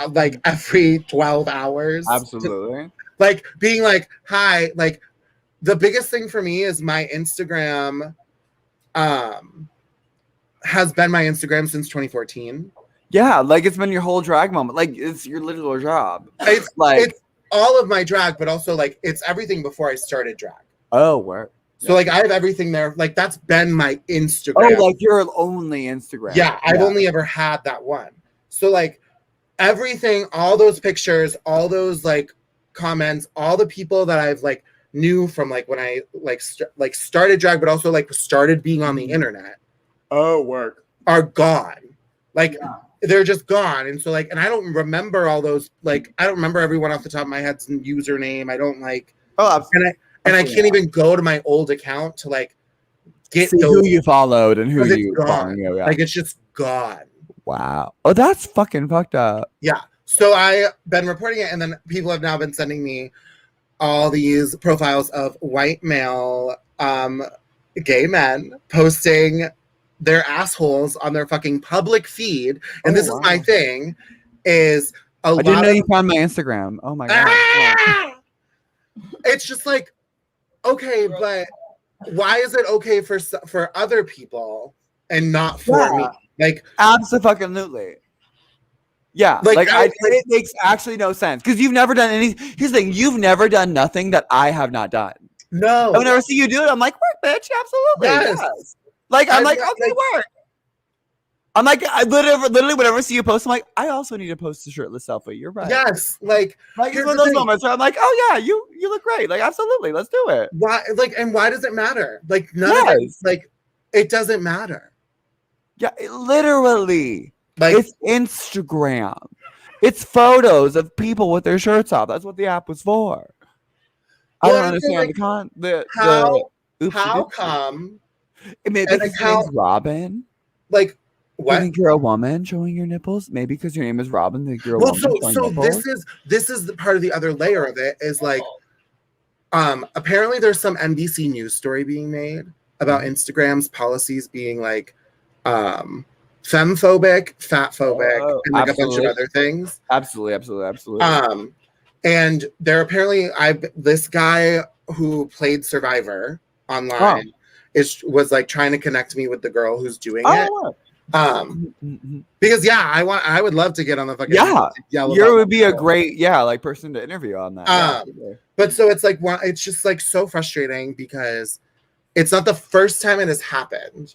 like every 12 hours. Absolutely. Like being like, hi, like the biggest thing for me is my Instagram has been my Instagram since 2014. Yeah, like it's been your whole drag moment. Like it's your literal job. It's Like all of my drag, but also like it's everything before I started drag. Oh, where? So like I have everything there. Like that's been my Instagram. Oh, like your only Instagram. Yeah, I've only ever had that one. So like everything, all those pictures, all those like comments, all the people that I've like knew from like when I like started drag, but also like started being on the internet. Oh, work. Are gone. Like they're just gone. And so like, and I don't remember all those, like, I don't remember everyone off the top of my head's username. I don't like, and I can't even go to my old account to like get who you followed and who you followed. Like it's just gone. Wow. Oh, that's fucking fucked up. Yeah. So I've been reporting it, and then people have now been sending me all these profiles of white male gay men posting their assholes on their fucking public feed. And this is my thing, is I didn't know you found my Instagram. Oh my God. It's just like, okay, but why is it okay for other people and not for me? Like, absolutely. Yeah, like it makes actually no sense because you've never done any. Here's the thing: you've never done nothing that I have not done. No, I would never see you do it. I'm like, work, bitch, absolutely. Yes. Like I'm like, okay, work. I'm like, I literally whenever I see you post, I'm like, I also need to post a shirtless selfie. You're right. Yes, like it's one of those moments where I'm like, oh yeah, you look great. Like absolutely, let's do it. Why? Like, and why does it matter? Like none of it. Like it doesn't matter. Yeah, literally. Like it's Instagram. It's photos of people with their shirts off. That's what the app was for. I don't understand how come maybe because your name's Robin? Like what? You think you're a woman showing your nipples? Maybe because your name is Robin, think you're a woman. So this is the part of the other layer of it is like apparently there's some NBC News story being made about Instagram's policies being like femphobic, fatphobic, and like a bunch of other things. Absolutely. And there apparently this guy who played Survivor online was like trying to connect me with the girl who's doing it. Because I would love to get on the fucking you would be a great person to interview on that. But so it's like it's just like so frustrating because it's not the first time it has happened.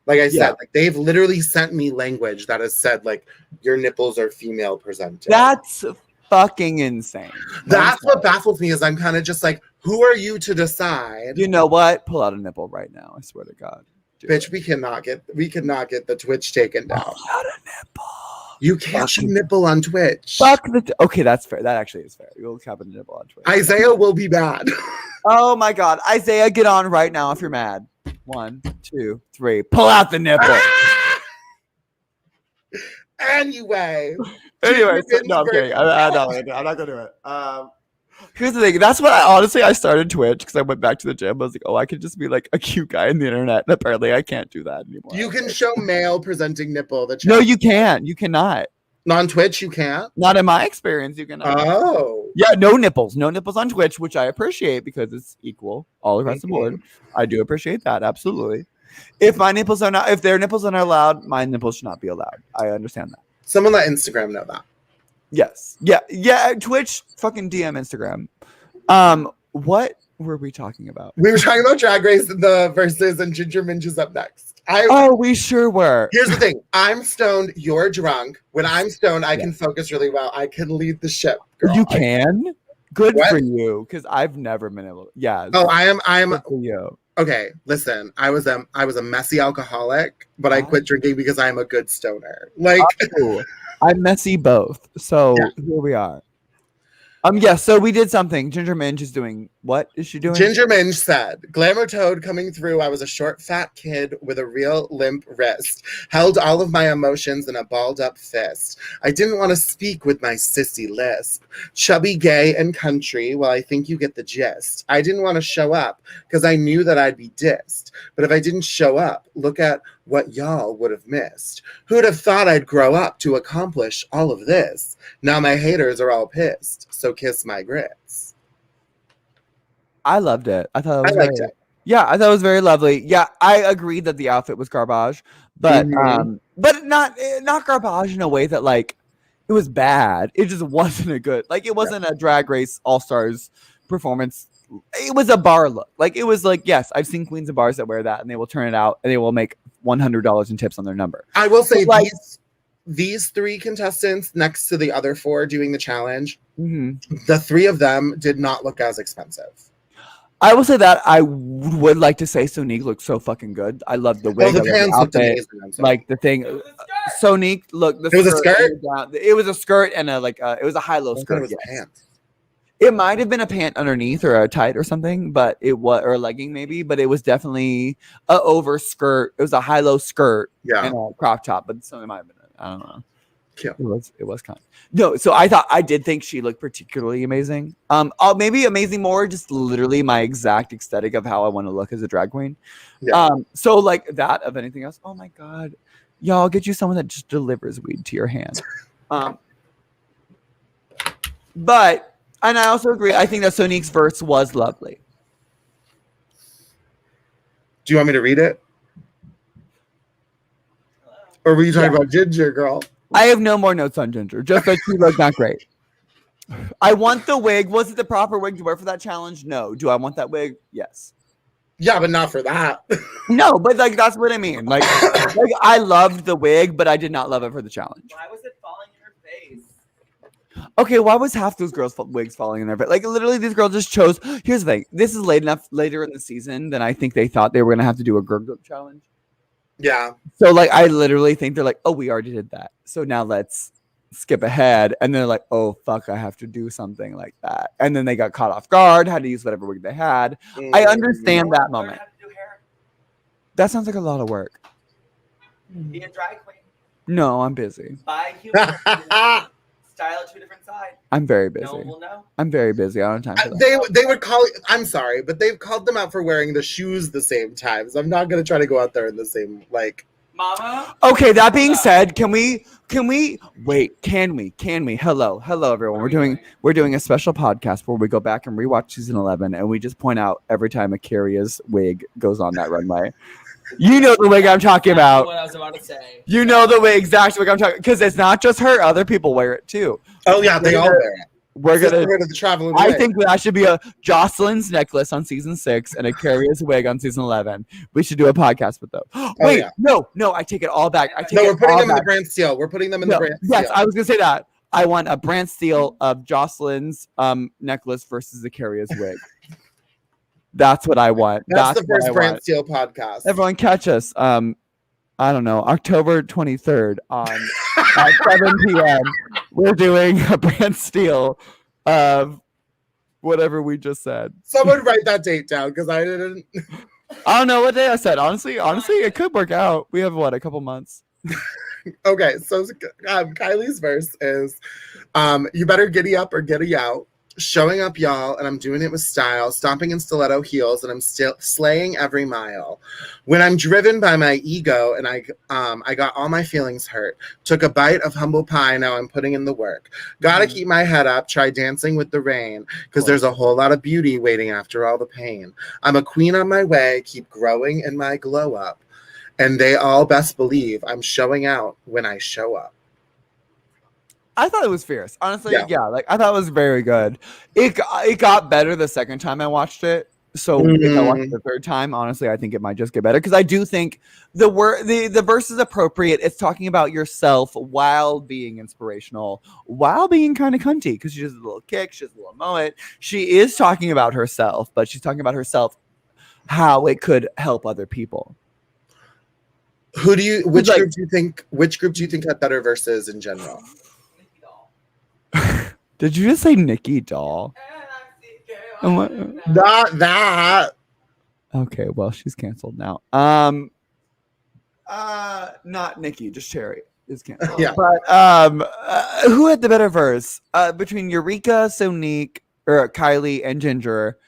Like I said, like they've literally sent me language that has said like your nipples are female presented. That's fucking insane. That's what baffles me is I'm kind of just like, who are you to decide? You know what? Pull out a nipple right now. I swear to God. do Bitch, it. we cannot get the Twitch taken down. Pull out a nipple. You can't show nipple on Twitch. Fuck okay, that's fair. That actually is fair. You'll cap a nipple on Twitch. Isaiah will be mad. Oh my god, Isaiah, get on right now if you're mad. 1, 2, 3. Pull out the nipple. Anyway, Anyway, no, I'm kidding. I'm not gonna do it. Here's the thing. That's what I started Twitch because I went back to the gym. I was like, oh, I could just be like a cute guy on the internet. And apparently, I can't do that anymore. you can show male presenting nipple. No, you can't. You cannot. On Twitch, you can't. Not in my experience. You cannot. Oh, Yeah, no nipples. No nipples on Twitch, which I appreciate because it's equal all across the board. I do appreciate that. Absolutely. If their nipples are not allowed, my nipples should not be allowed. I understand that. someone let Instagram know that. Yes. Yeah. Twitch, fucking DM Instagram. What were we talking about? We were talking about Drag Race and the verses, and Ginger Minge is up next. We sure were. Here's the thing. I'm stoned. You're drunk. When I'm stoned, I can focus really well. I can lead the ship, girl. You can? Good What? for you, because I've never been able. Yeah. Oh, I am. Good for you. Okay, listen. I was a messy alcoholic, but I quit drinking because I am a good stoner. Like, I'm messy both. So here we are. So we did something. Ginger Minge is doing. What is she doing? Ginger Minge said, Glamour Toad coming through. I was a short, fat kid with a real limp wrist. Held all of my emotions in a balled up fist. I didn't want to speak with my sissy lisp. Chubby, gay, and country. Well, I think you get the gist. I didn't want to show up because I knew that I'd be dissed. But if I didn't show up, look at what y'all would have missed. Who'd have thought I'd grow up to accomplish all of this? Now my haters are all pissed. So kiss my grits. I loved it. I thought it was I liked it. Yeah, I thought it was very lovely. Yeah, I agreed that the outfit was garbage, but but not garbage in a way that like it was bad. It just wasn't a good it wasn't a Drag Race All Stars performance. It was a bar look. Like it was like, yes, I've seen queens of bars that wear that and they will turn it out and they will make $100 in tips on their number. I will say like, these 3 contestants next to the other 4 doing the challenge, the 3 of them did not look as expensive. I will say that I would like to say Sonique looked so fucking good. I love the wig. Oh, the pants looked amazing. Like the thing, Sonique looked. It was a skirt. It was a skirt and a it was a high-low skirt. It was pants. It might have been a pant underneath or a tight or something, but it was or a legging maybe. But it was definitely a over skirt. It was a high-low skirt and a crop top, but something might have been. I don't know. Cute. It was kind of no. So I did think she looked particularly amazing. Maybe amazing more just literally my exact aesthetic of how I want to look as a drag queen. Yeah. So like that of anything else. Oh my god, y'all get you someone that just delivers weed to your hand. But and I also agree. I think that Sonique's verse was lovely. Do you want me to read it? Or were you talking about Ginger, girl? I have no more notes on Ginger. Just that she looked not great. I want the wig. Was it the proper wig to wear for that challenge? No. Do I want that wig? Yes. Yeah, but not for that. No, but like that's what I mean. Like I loved the wig, but I did not love it for the challenge. Why was it falling in her face? Okay, why was half those girls' wigs falling in their face? Like literally, these girls just chose. Here's the thing: this is later in the season than I think they thought they were gonna have to do a girl group challenge. Yeah. So like I literally think they're like, oh, we already did that. So now let's skip ahead. And they're like, oh fuck, I have to do something like that. And then they got caught off guard, had to use whatever wig they had. I understand that moment. That sounds like a lot of work. Be a drag queen. No, I'm busy. Buy human. Style it to a different side. I'm very busy. No one will know. I'm very busy. I don't have time for that. They would call. I'm sorry, but they've called them out for wearing the shoes the same times. I'm not gonna try to go out there in the same like. Mama. Okay, that being said, can we wait? Can we? Hello, everyone. We're doing a special podcast where we go back and rewatch season 11, and we just point out every time Akaria's wig goes on that runway. You know the wig I'm talking about. What I was about to say. You know the wig, exact wig I'm talking, because it's not just her; other people wear it too. Oh yeah, they all wear it. We're gonna. Rid of the traveling I wig. think that should be a Jocelyn's necklace on season 6 and Akaria's wig on season 11. We should do a podcast with those. Wait, yeah. No, I take it all back. We're putting them in the brand steel. We're putting them in the brand steel. Yes, I was gonna say that. I want a brand steel of Jocelyn's necklace versus Akaria's wig. That's what I want. That's the what first I Brand want. Steel podcast. Everyone catch us. I don't know, October 23rd at 7 p.m. We're doing a Brand Steel of whatever we just said. Someone write that date down because I didn't. I don't know what day I said. Honestly, it could work out. We have a couple months. Okay, so Kylie's verse is, you better giddy up or giddy out. Showing up, y'all, and I'm doing it with style, stomping in stiletto heels, and I'm still slaying every mile. When I'm driven by my ego, and I got all my feelings hurt. Took a bite of humble pie, now I'm putting in the work. Gotta keep my head up, try dancing with the rain, because there's a whole lot of beauty waiting after all the pain. I'm a queen on my way, keep growing in my glow up, and they all best believe I'm showing out when I show up. I thought it was fierce. Honestly, Yeah. like I thought it was very good. It got better the second time I watched it. So if I watch it the third time, honestly, I think it might just get better because I do think the verse is appropriate. It's talking about yourself while being inspirational, while being kind of cunty because she has a little kick, she has a little moment. She is talking about herself, but she's talking about herself how it could help other people. Which group do you think had better verses in general? Did you just say Nikki Doll? Not that. Okay, well, she's canceled now. Not Nikki, just Cherry is canceled. Yeah. But who had the better verse? Between Eureka, Sonique, or Kylie and Ginger,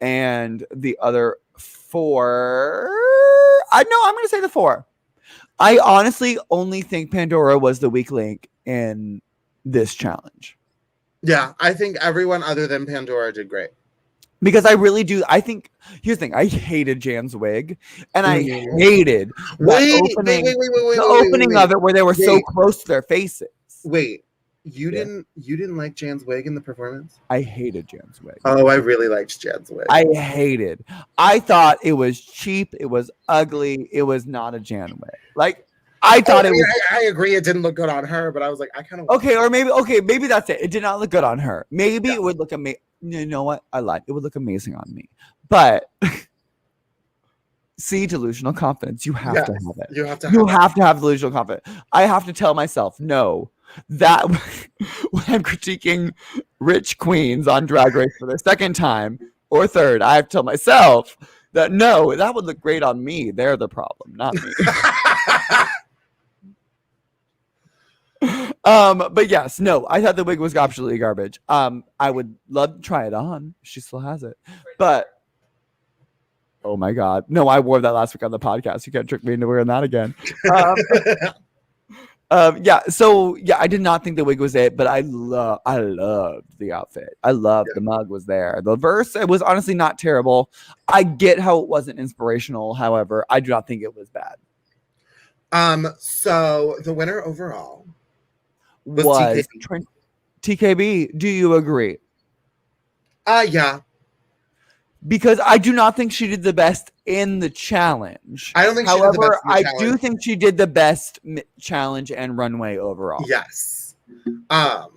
and the other four. I'm gonna say the four. I honestly only think Pandora was the weak link in this challenge. Yeah, I think everyone other than Pandora did great. Because I really do. I think here's the thing. I hated Jan's wig, and I hated the opening of it where they were so close to their faces. Wait, you didn't like Jan's wig in the performance? I hated Jan's wig. Oh, I really liked Jan's wig. I thought it was cheap. It was ugly. It was not a Jan wig. Like I thought it was. I agree. It didn't look good on her, but I was like, I kind of maybe that's it. It did not look good on her. Maybe it would look amazing. You know what? I lied. It would look amazing on me. But see, delusional confidence. You have to have it. You have to have delusional confidence. I have to tell myself no. That when I'm critiquing rich queens on Drag Race for the second time or third, I have to tell myself that no, that would look great on me. They're the problem, not me. But yes, no, I thought the wig was absolutely garbage. I would love to try it on. She still has it, but oh my god, no, I wore that last week on the podcast. You can't trick me into wearing that again. I did not think the wig was it, but I loved the outfit. I loved the mug was there. The verse, it was honestly not terrible. I get how it wasn't inspirational. However, I do not think it was bad. So the winner overall was TKB. Do you agree? Yeah. Because I do not think she did the best in the challenge. I don't think she did the best in the challenge. I do think she did the best challenge and runway overall. Yes. Her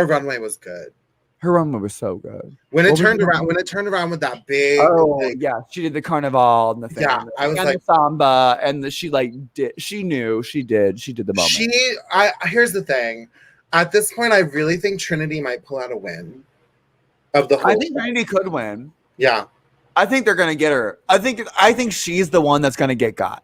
runway was good. Her runway was so good. When it turned around with that big she did the carnival and the thing. Yeah, I was like the samba and she did the moment. Here's the thing. At this point, I really think Trinity might pull out a win of the whole I think Trinity could win. Yeah. I think they're gonna get her. I think she's the one that's gonna get got.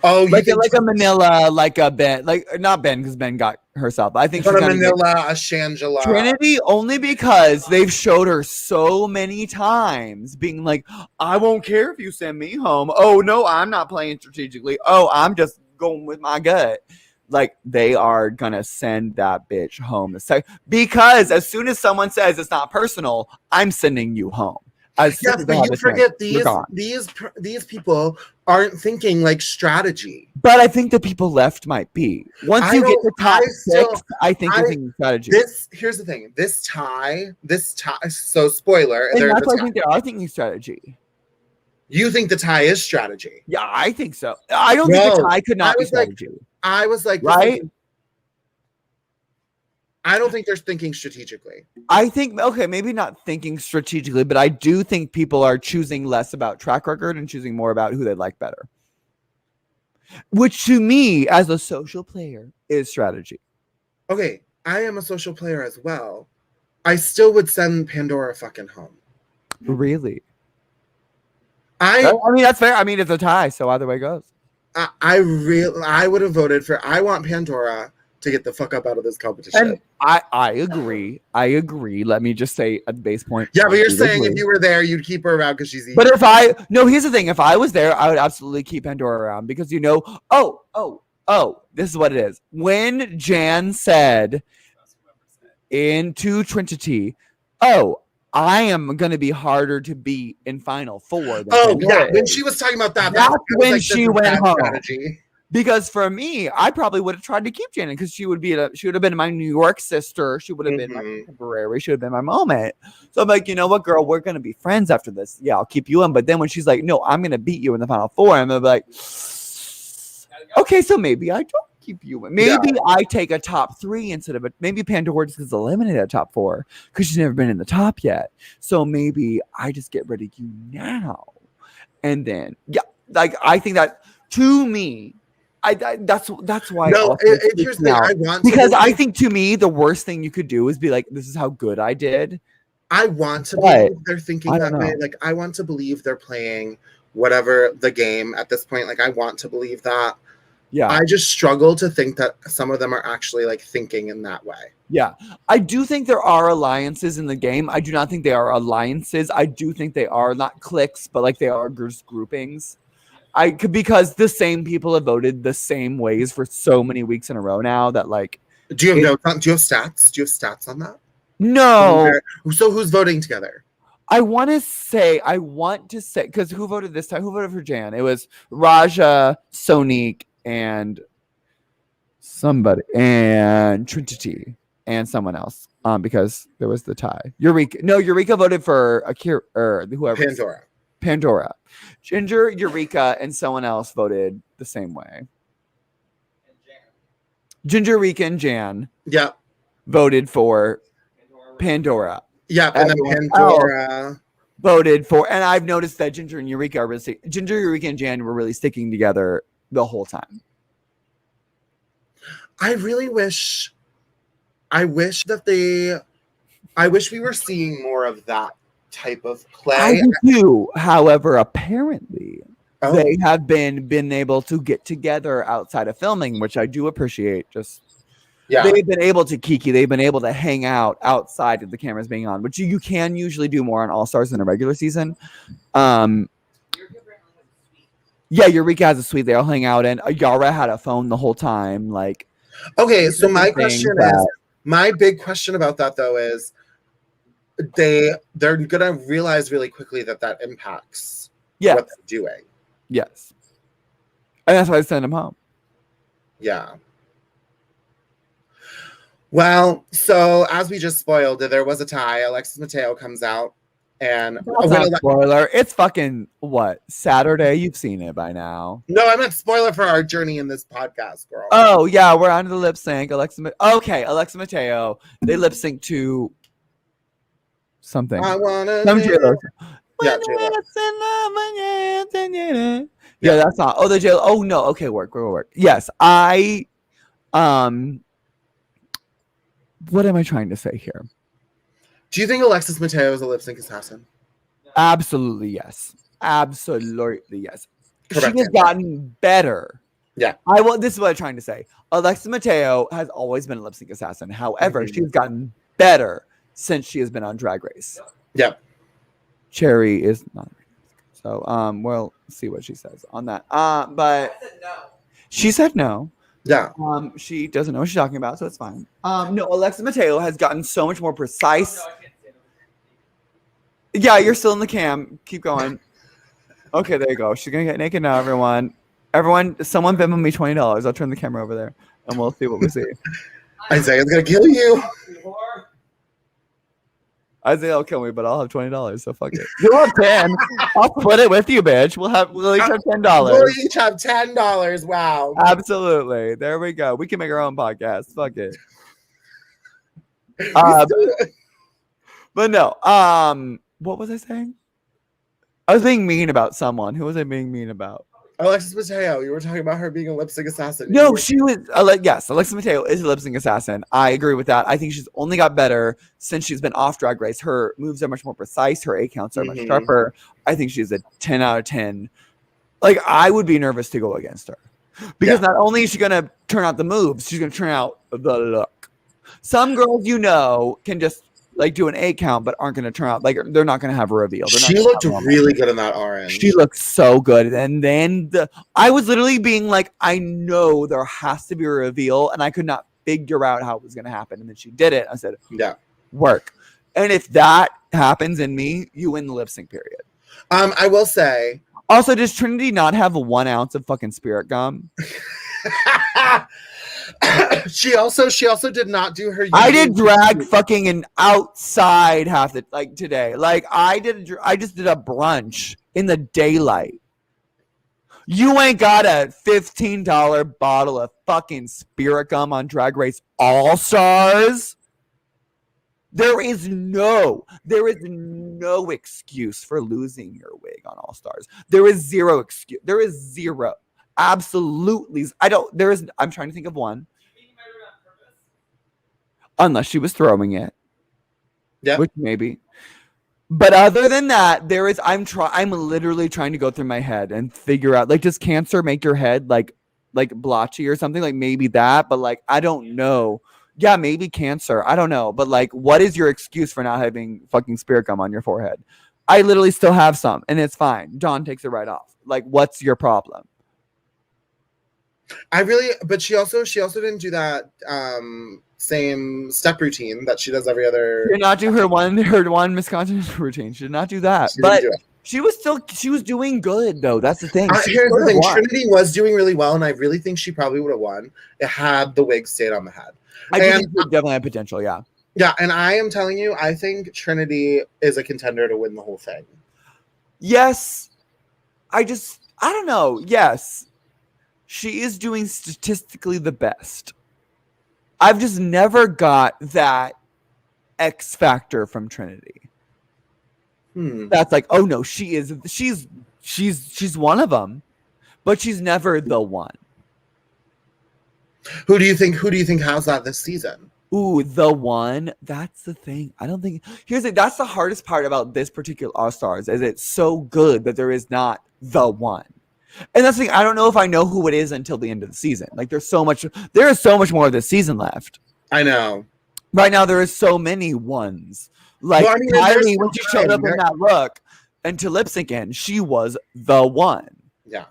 Oh, like a Manila, like a Ben, like not Ben because Ben got herself. I think she's a Manila, a Shangela, Trinity only because they've showed her so many times being like, I won't care if you send me home. Oh no, I'm not playing strategically. Oh, I'm just going with my gut. Like they are gonna send that bitch home because as soon as someone says it's not personal, I'm sending you home. Yes, but you forget these people aren't thinking like strategy. But I think the people left might be. Once you get the top six, I think you're thinking strategy. Here's the thing. This tie. So spoiler. And that's why I think they are thinking strategy. You think the tie is strategy? Yeah, I think so. I don't think the tie could not be strategy. I was like, right? I don't think they're thinking strategically. I think, okay, maybe not thinking strategically, but I do think people are choosing less about track record and choosing more about who they like better. Which to me, as a social player, is strategy. Okay, I am a social player as well. I still would send Pandora fucking home. Really? I mean, that's fair. I mean, it's a tie, so either way goes. I would have voted for. I want Pandora to get the fuck up out of this competition. And I agree. I agree. Let me just say at the base point. Yeah, but I you're do saying agree. if you were there, you'd keep her around because she's evil. But here's the thing. If I was there, I would absolutely keep Pandora around because this is what it is. When Jan said into Trinity, I am going to be harder to beat in Final Four. When she was talking about that, that's when she went home. Strategy. Because for me, I probably would have tried to keep Janet because she would have been my New York sister. She would have been my contemporary. She would have been my moment. So I'm like, you know what, girl, we're gonna be friends after this. Yeah, I'll keep you in. But then when she's like, no, I'm gonna beat you in the Final Four, I'm gonna be like, okay, so maybe I don't keep you in. Maybe I take a top 3 instead of maybe Pandora just gets eliminated at top 4 because she's never been in the top yet. So maybe I just get rid of you now, and then I think that to me. That's why. No, here's the thing. I want because I think to me the worst thing you could do is be like, "This is how good I did." I want to believe they're thinking that way. Like I want to believe they're playing whatever the game at this point. Like I want to believe that. Yeah. I just struggle to think that some of them are actually like thinking in that way. Yeah, I do think there are alliances in the game. I do not think they are alliances. I do think they are not cliques, but like they are groupings. Because the same people have voted the same ways for so many weeks in a row now that like. Do you have stats? Do you have stats on that? No. So who's voting together? I want to say because who voted this time? Who voted for Jan? It was Raja, Sonique, and somebody, and Trinity, and someone else. Because there was the tie. Eureka voted for Akira or whoever. Pandora. Ginger, Eureka, and someone else voted the same way. Ginger, Eureka, and Jan voted for Pandora. Yeah, and then Pandora voted for, and I've noticed that Ginger, Eureka, and Jan were really sticking together the whole time. I wish we were seeing more of that type of play. I do. However, apparently they have been able to get together outside of filming, which I do appreciate. They've been able to kiki. They've been able to hang out outside of the cameras being on, which you can usually do more on All Stars than a regular season. Eureka has a suite. They all hang out in. Yara had a phone the whole time. Like, okay, so my big question about that though is, they're gonna realize really quickly that impacts what they're doing. Yes, and that's why I send them home. Yeah. Well, so as we just spoiled, there was a tie. Alexis Mateo comes out, and spoiler. It's fucking Saturday. You've seen it by now. No, I meant spoiler for our journey in this podcast, girl. Oh yeah, we're on the lip sync. Alexis Mateo. They lip sync to. Something. I wanna. J-Lo. Yeah, Yeah, that's not. Oh, the J-Lo. Oh no. Okay, work. Yes, I. What am I trying to say here? Do you think Alexis Mateo is a lip sync assassin? Absolutely yes. Absolutely yes. Correct. She has gotten better. Yeah. This is what I'm trying to say. Alexis Mateo has always been a lip sync assassin. However, she's gotten better since she has been on Drag Race. Yep. Cherry is not. So we'll see what she says on that. But she said no. Yeah. She doesn't know what she's talking about, so it's fine. No, Alexis Mateo has gotten so much more precise. Yeah, you're still in the cam. Keep going. Okay, there you go. She's gonna get naked now, everyone. Someone Venmo me $20. I'll turn the camera over there, and we'll see what we see. Isaiah's gonna kill you. Isaiah will kill me, but I'll have $20, so fuck it. You'll have 10. I'll split it with you, bitch. We'll each have $10. We'll each have $10. Wow. Absolutely. There we go. We can make our own podcast. Fuck it. Uh, but no. What was I saying? I was being mean about someone. Who was I being mean about? Alexis Mateo. You were talking about her being a lip sync assassin. No, she was. Yes, Alexis Mateo is a lip sync assassin. I agree with that. I think she's only got better since she's been off Drag Race. Her moves are much more precise. Her A counts are much sharper. I think she's a 10 out of 10. Like, I would be nervous to go against her because not only is she gonna turn out the moves, she's gonna turn out the look. Some girls, can just like do an 8 count, but aren't going to turn out like they're not going to have a reveal. She looked really good in that orange. She looked so good, and then I was literally being like, I know there has to be a reveal, and I could not figure out how it was going to happen. And then she did it. I said, "Yeah, work." And if that happens in me, you win the lip sync period. I will say. Also, does Trinity not have 1 ounce of fucking spirit gum? She also did not do her. I did drag fucking an outside half the like today. Like I just did a brunch in the daylight. You ain't got a $15 bottle of fucking spirit gum on Drag Race All Stars. There is no excuse for losing your wig on All Stars. There is zero excuse. There is zero. Absolutely. I'm trying to think of one. Unless she was throwing it. Yeah. Which maybe. But other than that, I'm literally trying to go through my head and figure out, like, does cancer make your head like blotchy or something? Like maybe that, but like I don't know. Yeah, maybe cancer. I don't know. But like, what is your excuse for not having fucking spirit gum on your forehead? I literally still have some and it's fine. Dawn takes it right off. Like, what's your problem? But she also didn't do that same step routine that she does every other. She did not do her one misconduct routine. She did not do that. She was doing good though. That's the thing. Here's the thing. Trinity was doing really well, and I really think she probably would have won. It had the wig stayed on the head. I think she definitely had potential. Yeah. Yeah, and I am telling you, I think Trinity is a contender to win the whole thing. Yes. I don't know. Yes. She is doing statistically the best. I've just never got that X factor from Trinity. That's like, oh no, she's one of them, but she's never the one. Who do you think has that this season? Ooh, the one. That's the thing. I don't think that's the hardest part about this particular All Stars is it's so good that there is not the one. And that's the thing. I don't know if I know who it is until the end of the season. Like there is so much more of this season left. I know. Right now there is so many ones. Like Kylie, when she showed up in that look and to lip sync in, she was the one. Yeah.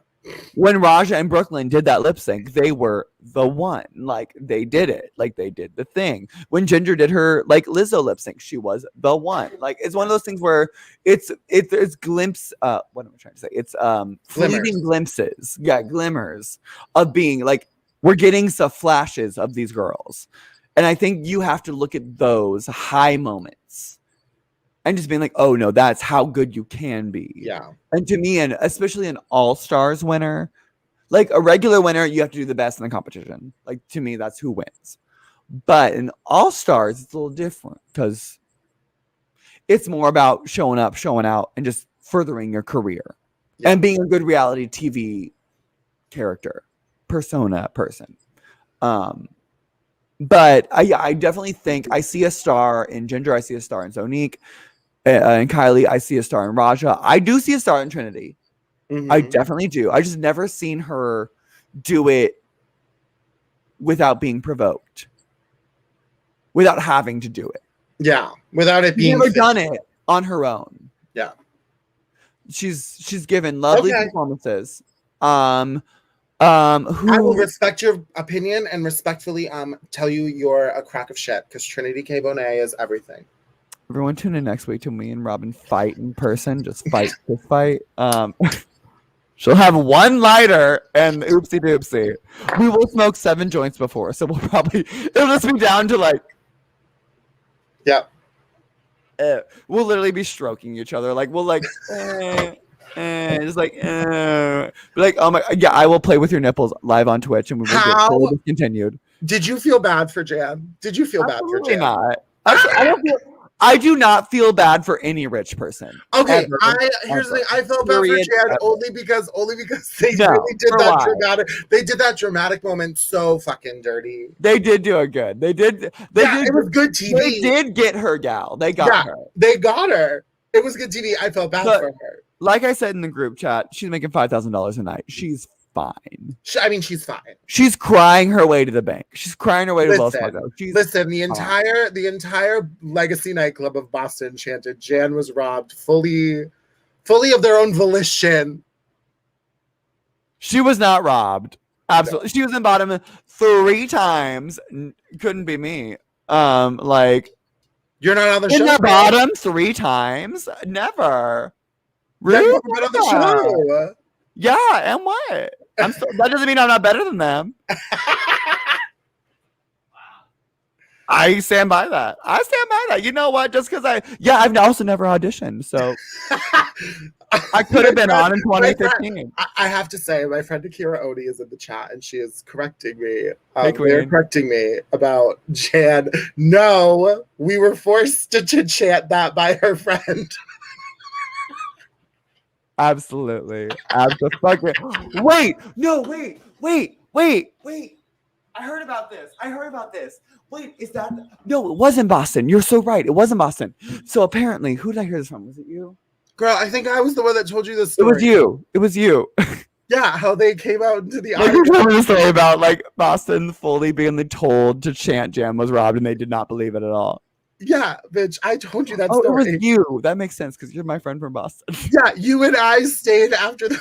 When Raja and Brooklyn did that lip sync, they were the one. Like they did it. Like they did the thing. When Ginger did her like Lizzo lip sync, she was the one. Like it's one of those things where it's glimpse. What am I trying to say? It's fleeting glimpses. Yeah, glimmers of being like we're getting some flashes of these girls, and I think you have to look at those high moments. And just being like, oh no, that's how good you can be. Yeah. And to me, and especially an All-Stars winner, like a regular winner, you have to do the best in the competition. Like to me, that's who wins. But in All-Stars, it's a little different because it's more about showing up, showing out, and just furthering your career and being a good reality TV character, person. But I definitely think I see a star in Ginger. I see a star in Zonique. And Kylie, I see a star in Raja. I do see a star in Trinity. Mm-hmm. I definitely do. I just never seen her do it without being provoked, without having to do it. Yeah, without it being never done it on her own. Yeah, she's given lovely performances. I will respect your opinion and respectfully tell you you're a crack of shit because Trinity K. Bonet is everything. Everyone tune in next week till me and Robin fight in person. Just fight. She'll have one lighter and oopsie doopsie. We will smoke 7 joints before, so it'll just be down to like. Yeah. We'll literally be stroking each other. Like we'll like just like like oh my yeah, I will play with your nipples live on Twitch and we will get fully discontinued. Did you feel bad for Jan? Did you feel Absolutely bad for Jan? Not. Actually, I do not feel bad for any rich person. Okay, Ever. here's the thing. I felt bad for Period. Jan Ever. only because they No, really did for that why? dramatic. They did that dramatic moment so fucking dirty. They did do it good. They did. It was good TV. They did get her gal. They got her. They got her. It was good TV. I felt bad for her. Like I said in the group chat, she's making $5,000 a night. She's fine. I mean, she's fine. She's crying her way to the bank. She's crying her way to Wells Fargo. Listen, the entire Legacy nightclub of Boston chanted Jan was robbed fully of their own volition. She was not robbed. Absolutely. No. She was in bottom 3 times. Couldn't be me. Like you're not on the show. In the bottom 3 times? Never. Really? Not on the show. Yeah, and what? That doesn't mean I'm not better than them. I stand by that. You know what? Just because I've also never auditioned, so I could have been on in 2015. I have to say, my friend Akira Oni is in the chat, and she is correcting me. Hey, they're correcting me about Jan. No, we were forced to chant that by her friend. Absolutely. Absolutely. Wait. I heard about this. Wait, is that? No, it wasn't Boston. You're so right. It wasn't Boston. So apparently, who did I hear this from? Was it you? Girl, I think I was the one that told you this story. It was you. Yeah, how they came out into the audience. You told me the story about like Boston fully being told to chant Jan was robbed, and they did not believe it at all. Yeah, bitch, I told you that story. It was you. That makes sense because you're my friend from Boston. Yeah, you and I stayed after the.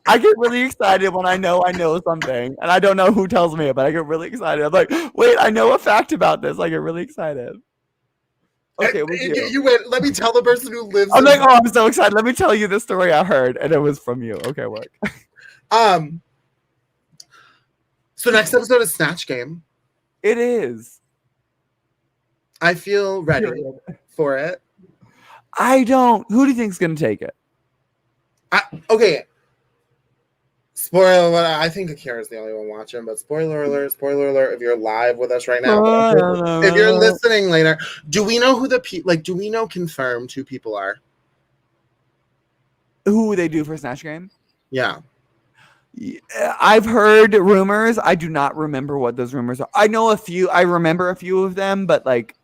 I get really excited when I know something, and I don't know who tells me it, but I get really excited. I'm like, wait, I know a fact about this. I get really excited. Okay, it was you. You went, let me tell the person who lives. I'm like, oh, I'm so excited. Let me tell you the story I heard, and it was from you. Okay, what? So next episode is Snatch Game. It is. I feel ready for it. I don't. Who do you think's gonna take it? Okay. Spoiler alert. I think Akira's the only one watching, but spoiler alert, if you're live with us right now, if you're listening later, do we know who do we know confirmed who people are? Who they do for Snatch Game? Yeah. I've heard rumors. I do not remember what those rumors are. I know a few. I remember a few of them, but like,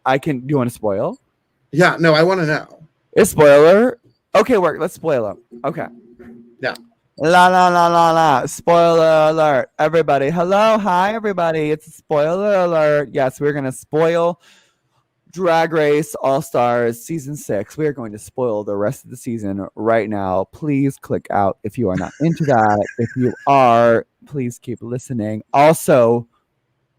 do you want to spoil? Yeah, no, I want to know. It's spoiler. Okay, let's spoil it. Okay. Yeah. La. Spoiler alert. Everybody. Hello. Hi, everybody. It's a spoiler alert. Yes, we're going to spoil Drag Race All-Stars Season 6. We are going to spoil the rest of the season right now. Please click out if you are not into that. If you are, please keep listening. Also,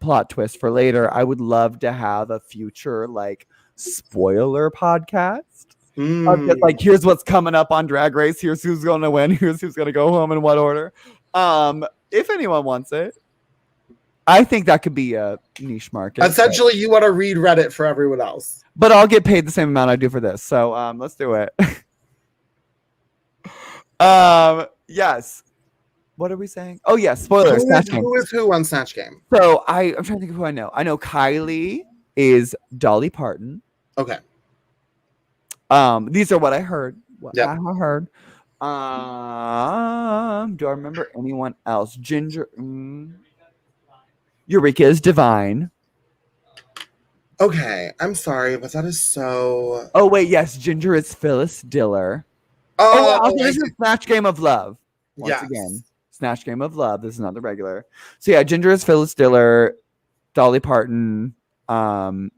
plot twist for later, I would love to have a future, like, spoiler podcast. Like, here's what's coming up on Drag Race. Here's who's going to win. Here's who's going to go home in what order. If anyone wants it, I think that could be a niche market. Essentially, you want to read Reddit for everyone else. But I'll get paid the same amount I do for this. So let's do it. Yes. What are we saying? Oh, yes. Spoilers. Who is who on Snatch Game? So I'm trying to think of who I know. I know Kylie is Dolly Parton. Okay. These are what I heard. Yep. I heard. Do I remember anyone else? Ginger. Eureka is Divine. Okay, I'm sorry, but that is so. Oh wait, yes, Ginger is Phyllis Diller. This is Snatch Game of Love. Once again, Snatch Game of Love. This is not the regular. So yeah, Ginger is Phyllis Diller, Dolly Parton, Divine,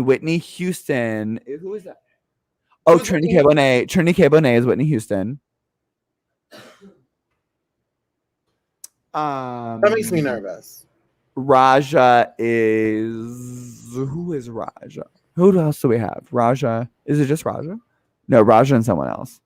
Whitney Houston. Who is that? Oh, Trinity K. Bonet. Trinity K. Bonet is Whitney Houston. That makes me nervous. Raja is. Who is Raja? Who else do we have? Raja. Is it just Raja? No, Raja and someone else.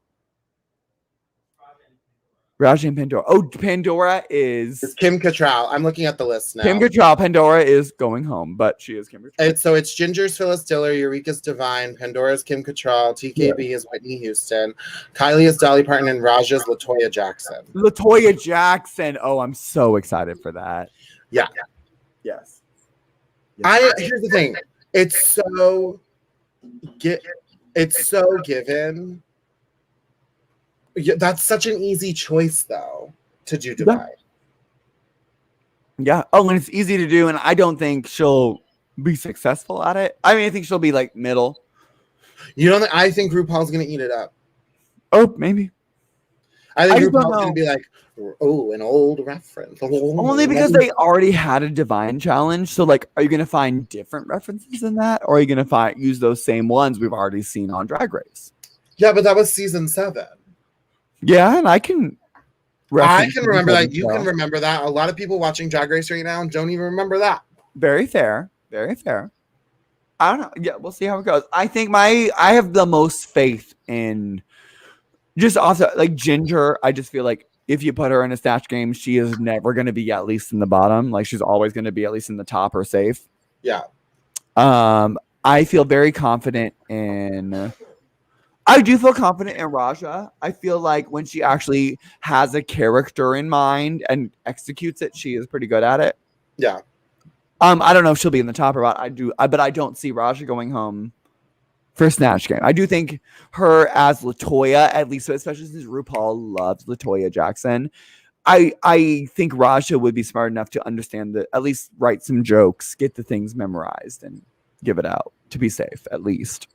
Raja and Pandora. Oh, Pandora is. It's Kim Cattrall. I'm looking at the list now. Kim Cattrall. Pandora is going home, but she is Kim Cattrall. It's Ginger's Phyllis Diller, Eureka's Divine, Pandora's Kim Cattrall, TKB is Whitney Houston, Kylie is Dolly Parton, and Raja's LaToya Jackson. LaToya Jackson. Oh, I'm so excited for that. Yeah. Yes. Here's the thing. It's so given. Yeah, that's such an easy choice though to do Divide. Yeah. Oh, and it's easy to do, and I don't think she'll be successful at it. I mean, I think she'll be like middle. You know, I think RuPaul's gonna eat it up. Oh, maybe. I think just don't RuPaul's gonna know. be like, oh, an old reference. Only because they already had a Divine challenge. So, like, are you gonna find different references in that, or are you gonna use those same ones we've already seen on Drag Race? Yeah, but that was season 7. Yeah, and I can remember that. You can remember that. A lot of people watching Drag Race right now don't even remember that. Very fair. Very fair. I don't know. Yeah, we'll see how it goes. I think I have the most faith in just also like Ginger. I just feel like if you put her in a Snatch game, she is never going to be at least in the bottom. Like she's always going to be at least in the top or safe. Yeah. I feel very confident in. I do feel confident in Raja. I feel like when she actually has a character in mind and executes it, she is pretty good at it. Yeah. I don't know if she'll be in the top or not. But I don't see Raja going home for Snatch Game. I do think her as LaToya, at least, especially since RuPaul loves LaToya Jackson. I think Raja would be smart enough to understand that, at least write some jokes, get the things memorized, and give it out to be safe, at least.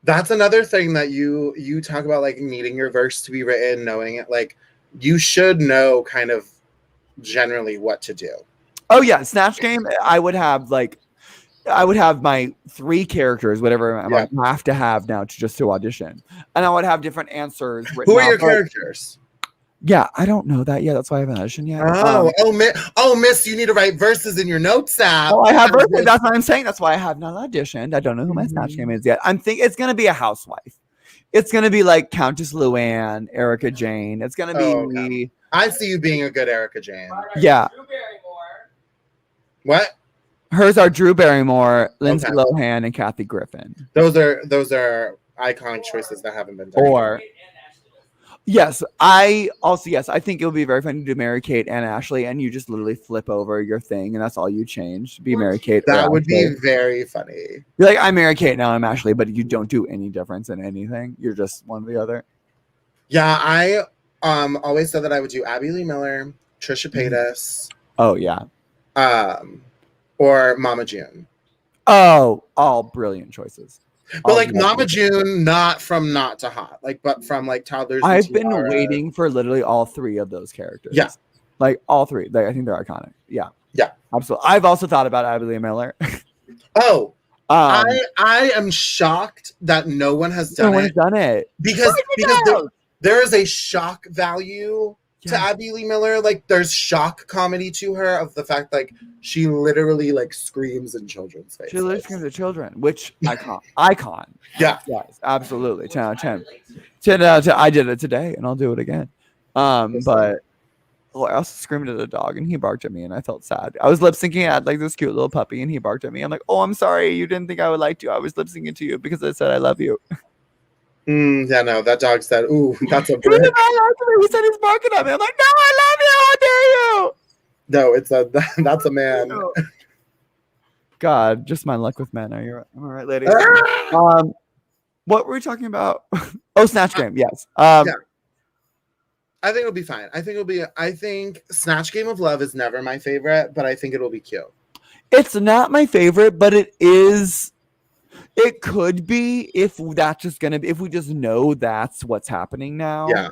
That's another thing that you talk about, like needing your verse to be written, knowing it. Like you should know kind of generally what to do. Oh yeah, Snatch Game. I would have my 3 characters, whatever I have to have now to audition, and I would have different answers. Who are your characters? Yeah, I don't know that yet. That's why I haven't auditioned yet. Miss, you need to write verses in your notes app. Oh, I have verses. That's what I'm saying. That's why I have not auditioned. I don't know who my Snatch Game is yet. I'm thinking it's gonna be a housewife. It's gonna be like Countess Luann, Erica Jane. It's gonna be me. I see you being a good Erica Jane. Yeah. What? Hers are Drew Barrymore, Lindsay Lohan, and Kathy Griffin. Those are iconic choices that haven't been done. Or yes, I think it would be very funny to do Mary Kate and Ashley, and you just literally flip over your thing, and that's all you change. Be Mary Kate. That would be very funny. You're like, I'm Mary Kate now, I'm Ashley, but you don't do any difference in anything. You're just one or the other. Yeah, I always said that I would do Abby Lee Miller, Trisha Paytas. Oh yeah. Or Mama June. Oh, all brilliant choices. But like Mama June, not from Not to Hot, but from like Toddlers. I've been waiting for literally all 3 of those characters. Yeah, like all 3. I think they're iconic. Yeah, absolutely. I've also thought about Abby Lee Miller. I am shocked that no one has done it. Because there is a shock value to Abby Lee Miller. Like there's shock comedy to her of the fact like she literally like screams in children's faces. She literally screams at children, which icon. Yeah. Yes, absolutely. 10 out of 10. 10 out of 10. I did it today and I'll do it again. But I also screamed at a dog and he barked at me and I felt sad. I was lip syncing at like this cute little puppy and he barked at me. I'm like, oh, I'm sorry. You didn't think I would like you. I was lip syncing to you because I said I love you. Yeah, no, that dog said, ooh, that's a brick. He said he's barking at me. I'm like, no, I love you. How dare you? No, that's a man. God, just my luck with men. Am I right, lady? What were we talking about? Oh, Snatch Game. Yes. Yeah. I think it'll be fine. I think Snatch Game of Love is never my favorite, but I think it'll be cute. It's not my favorite, but it is. It could be if we just know that's what's happening now. Yeah.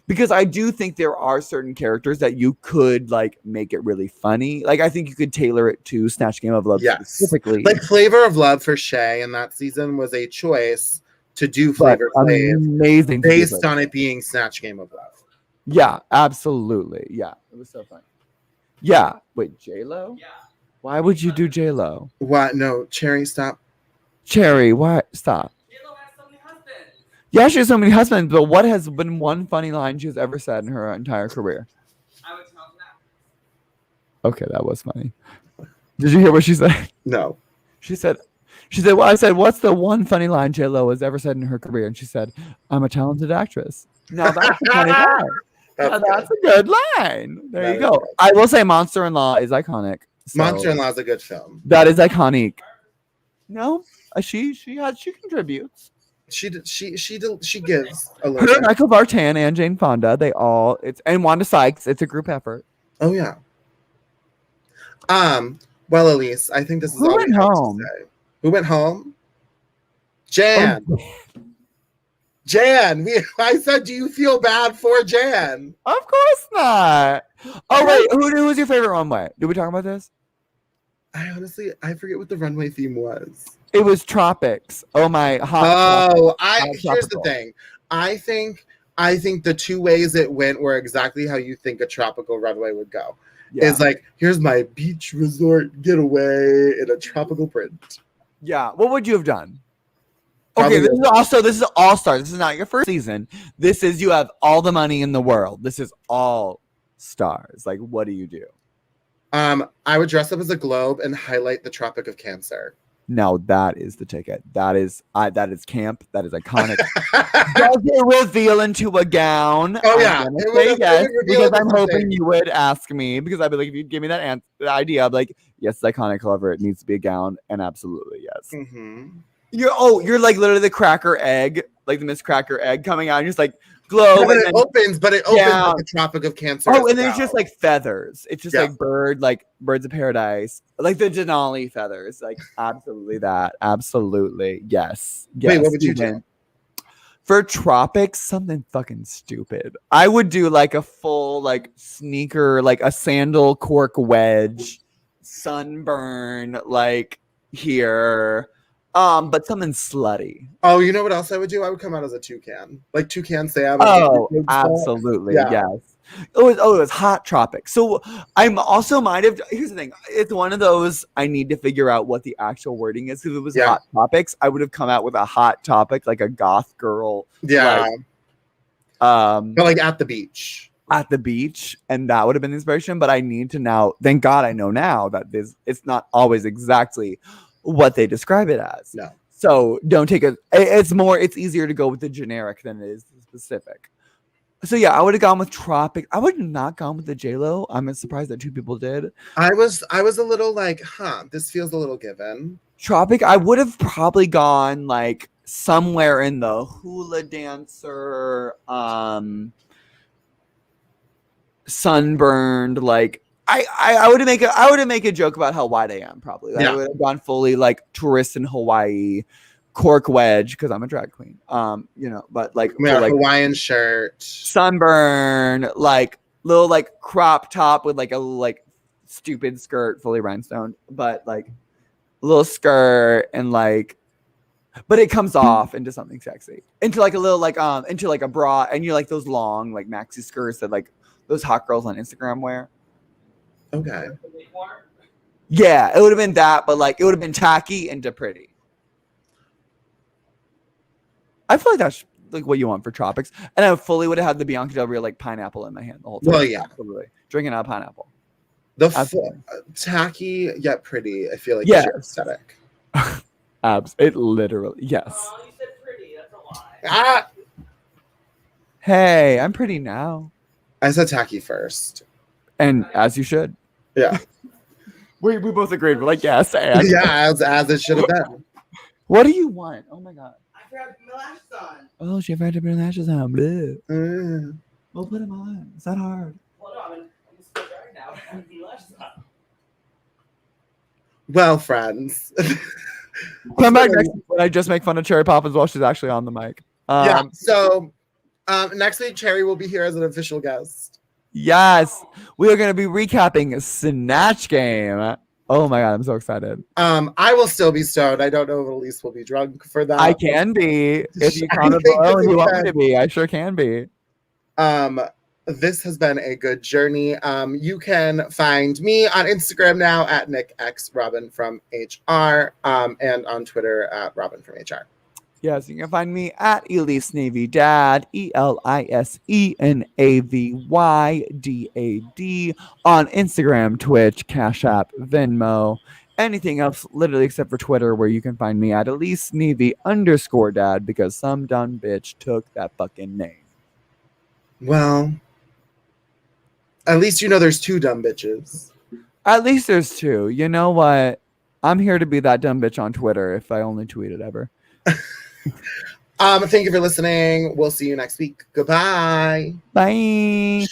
Because I do think there are certain characters that you could like make it really funny. Like I think you could tailor it to Snatch Game of Love specifically. Like Flavor of Love for Shay in that season was a choice to do Flavor Flav amazing based on it being Snatch Game of Love. Yeah, absolutely. Yeah. It was so fun. Yeah. Wait, J-Lo? Yeah. Why would you do J-Lo? What? No, Cherry, stop. Cherry, why? Stop. J-Lo has so many husbands. Yeah, she has so many husbands, but what has been one funny line she has ever said in her entire career? I would tell that. Okay, that was funny. Did you hear what she said? No. She said, well, I said, what's the one funny line J-Lo has ever said in her career? And she said, I'm a talented actress. Now that's a funny line. That's a good line. There you go. I will say Monster-in-Law is iconic. So Monster-in-Law is a good film. that is iconic. No, she contributes. She gives a Her, little bit. Michael Vartan, and Jane Fonda, and Wanda Sykes. It's a group effort. Oh yeah. Well, Elise, I think this is Who all we went have home? to say. Who went home? Jan. Jan. I said, do you feel bad for Jan? Of course not. Oh wait, who was your favorite runway? Did we talk about this? I forget what the runway theme was. It was Tropics. Oh my Here's the thing. I think the two ways it went were exactly how you think a tropical runway would go. Yeah. It's like, here's my beach resort getaway in a tropical print. Yeah. What would you have done? Probably Okay, this is All Stars. This is not your first season. This is you have all the money in the world. This is All Stars. Like, what do you do? I would dress up as a globe and highlight the Tropic of Cancer. No, that is the ticket. That is camp. That is iconic. Does it reveal into a gown? Oh yeah, Yes, because I'm hoping you would ask me, because I'd be like, if you give me that idea, I'd be like, yes, it's iconic. However, it needs to be a gown, and absolutely yes. Mm-hmm. You're like literally the cracker egg, like the Miss Cracker Egg coming out, and just like glow. Yeah, but it opens like the Tropic of Cancer. Oh, and then it's just like feathers. It's just like birds of paradise, like the Denali feathers. Like absolutely that. Absolutely yes. Wait, what would you do? For Tropics? Something fucking stupid. I would do like a full like sneaker, like a sandal cork wedge, sunburn, like here. But something slutty. Oh, you know what else I would do? I would come out as a toucan. Like Toucan Sam. Oh, absolutely. Yeah. Yes. It was Hot Tropics. So I'm also might have. Here's the thing. It's one of those I need to figure out what the actual wording is. Because if it was Hot Topics, I would have come out with a hot topic, like a goth girl. Yeah. But like at the beach. At the beach, and that would have been the inspiration. But I need to now. Thank God I know now that it's not always exactly what they describe it as. No. So don't take it. It's easier to go with the generic than it is the specific. So yeah, I would have gone with Tropic. I would have not gone with the J-Lo. I'm surprised that two people did. I was a little like, this feels a little given. Tropic, I would have probably gone like somewhere in the hula dancer, sunburned, like I would make a joke about how white I am, probably. I would have gone fully like tourist in Hawaii, cork wedge, because I'm a drag queen. But like, like Hawaiian shirt, sunburn, like little like crop top with like a little like stupid skirt, fully rhinestone, but like a little skirt and like, but it comes off into something sexy, into like a little like into like a bra, and you like those long like maxi skirts that like those hot girls on Instagram wear. Okay. Yeah, it would have been that, but like it would have been tacky and pretty. I feel like that's like what you want for Tropics, and I fully would have had the Bianca Del Rio like pineapple in my hand the whole time. Well, yeah, absolutely drinking out of pineapple. Tacky yet pretty. I feel like it's your aesthetic. It literally yes. Oh, you said pretty. That's a lie. Hey, I'm pretty now. I said tacky first. And as you should. Yeah. we both agreed. We're like, yes. And. Yeah, as it should have been. What do you want? Oh my God. I forgot to put my lashes on. Oh, she forgot to put her lashes on. We'll put them on. It's not hard. Well, no, I'm still right now. I have the lashes on. Well, friends. Come back next week when I just make fun of Cherry Poppins while she's actually on the mic. So next week, Cherry will be here as an official guest. Yes, we are going to be recapping Snatch Game. Oh my God, I'm so excited. I will still be stoned. I don't know if Elise will be drunk for that. I can be. If you comment below and you want me to be, I sure can be. This has been a good journey. You can find me on Instagram now at NickXRobin from HR, and on Twitter at Robin from HR. Yes, you can find me at Elise Navy Dad, ELISENAVYDAD, on Instagram, Twitch, Cash App, Venmo, anything else, literally except for Twitter, where you can find me at Elise Navy _Dad, because some dumb bitch took that fucking name. Well, at least you know there's two dumb bitches. At least there's two. You know what? I'm here to be that dumb bitch on Twitter if I only tweeted ever. Thank you for listening. We'll see you next week. Goodbye. Bye.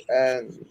And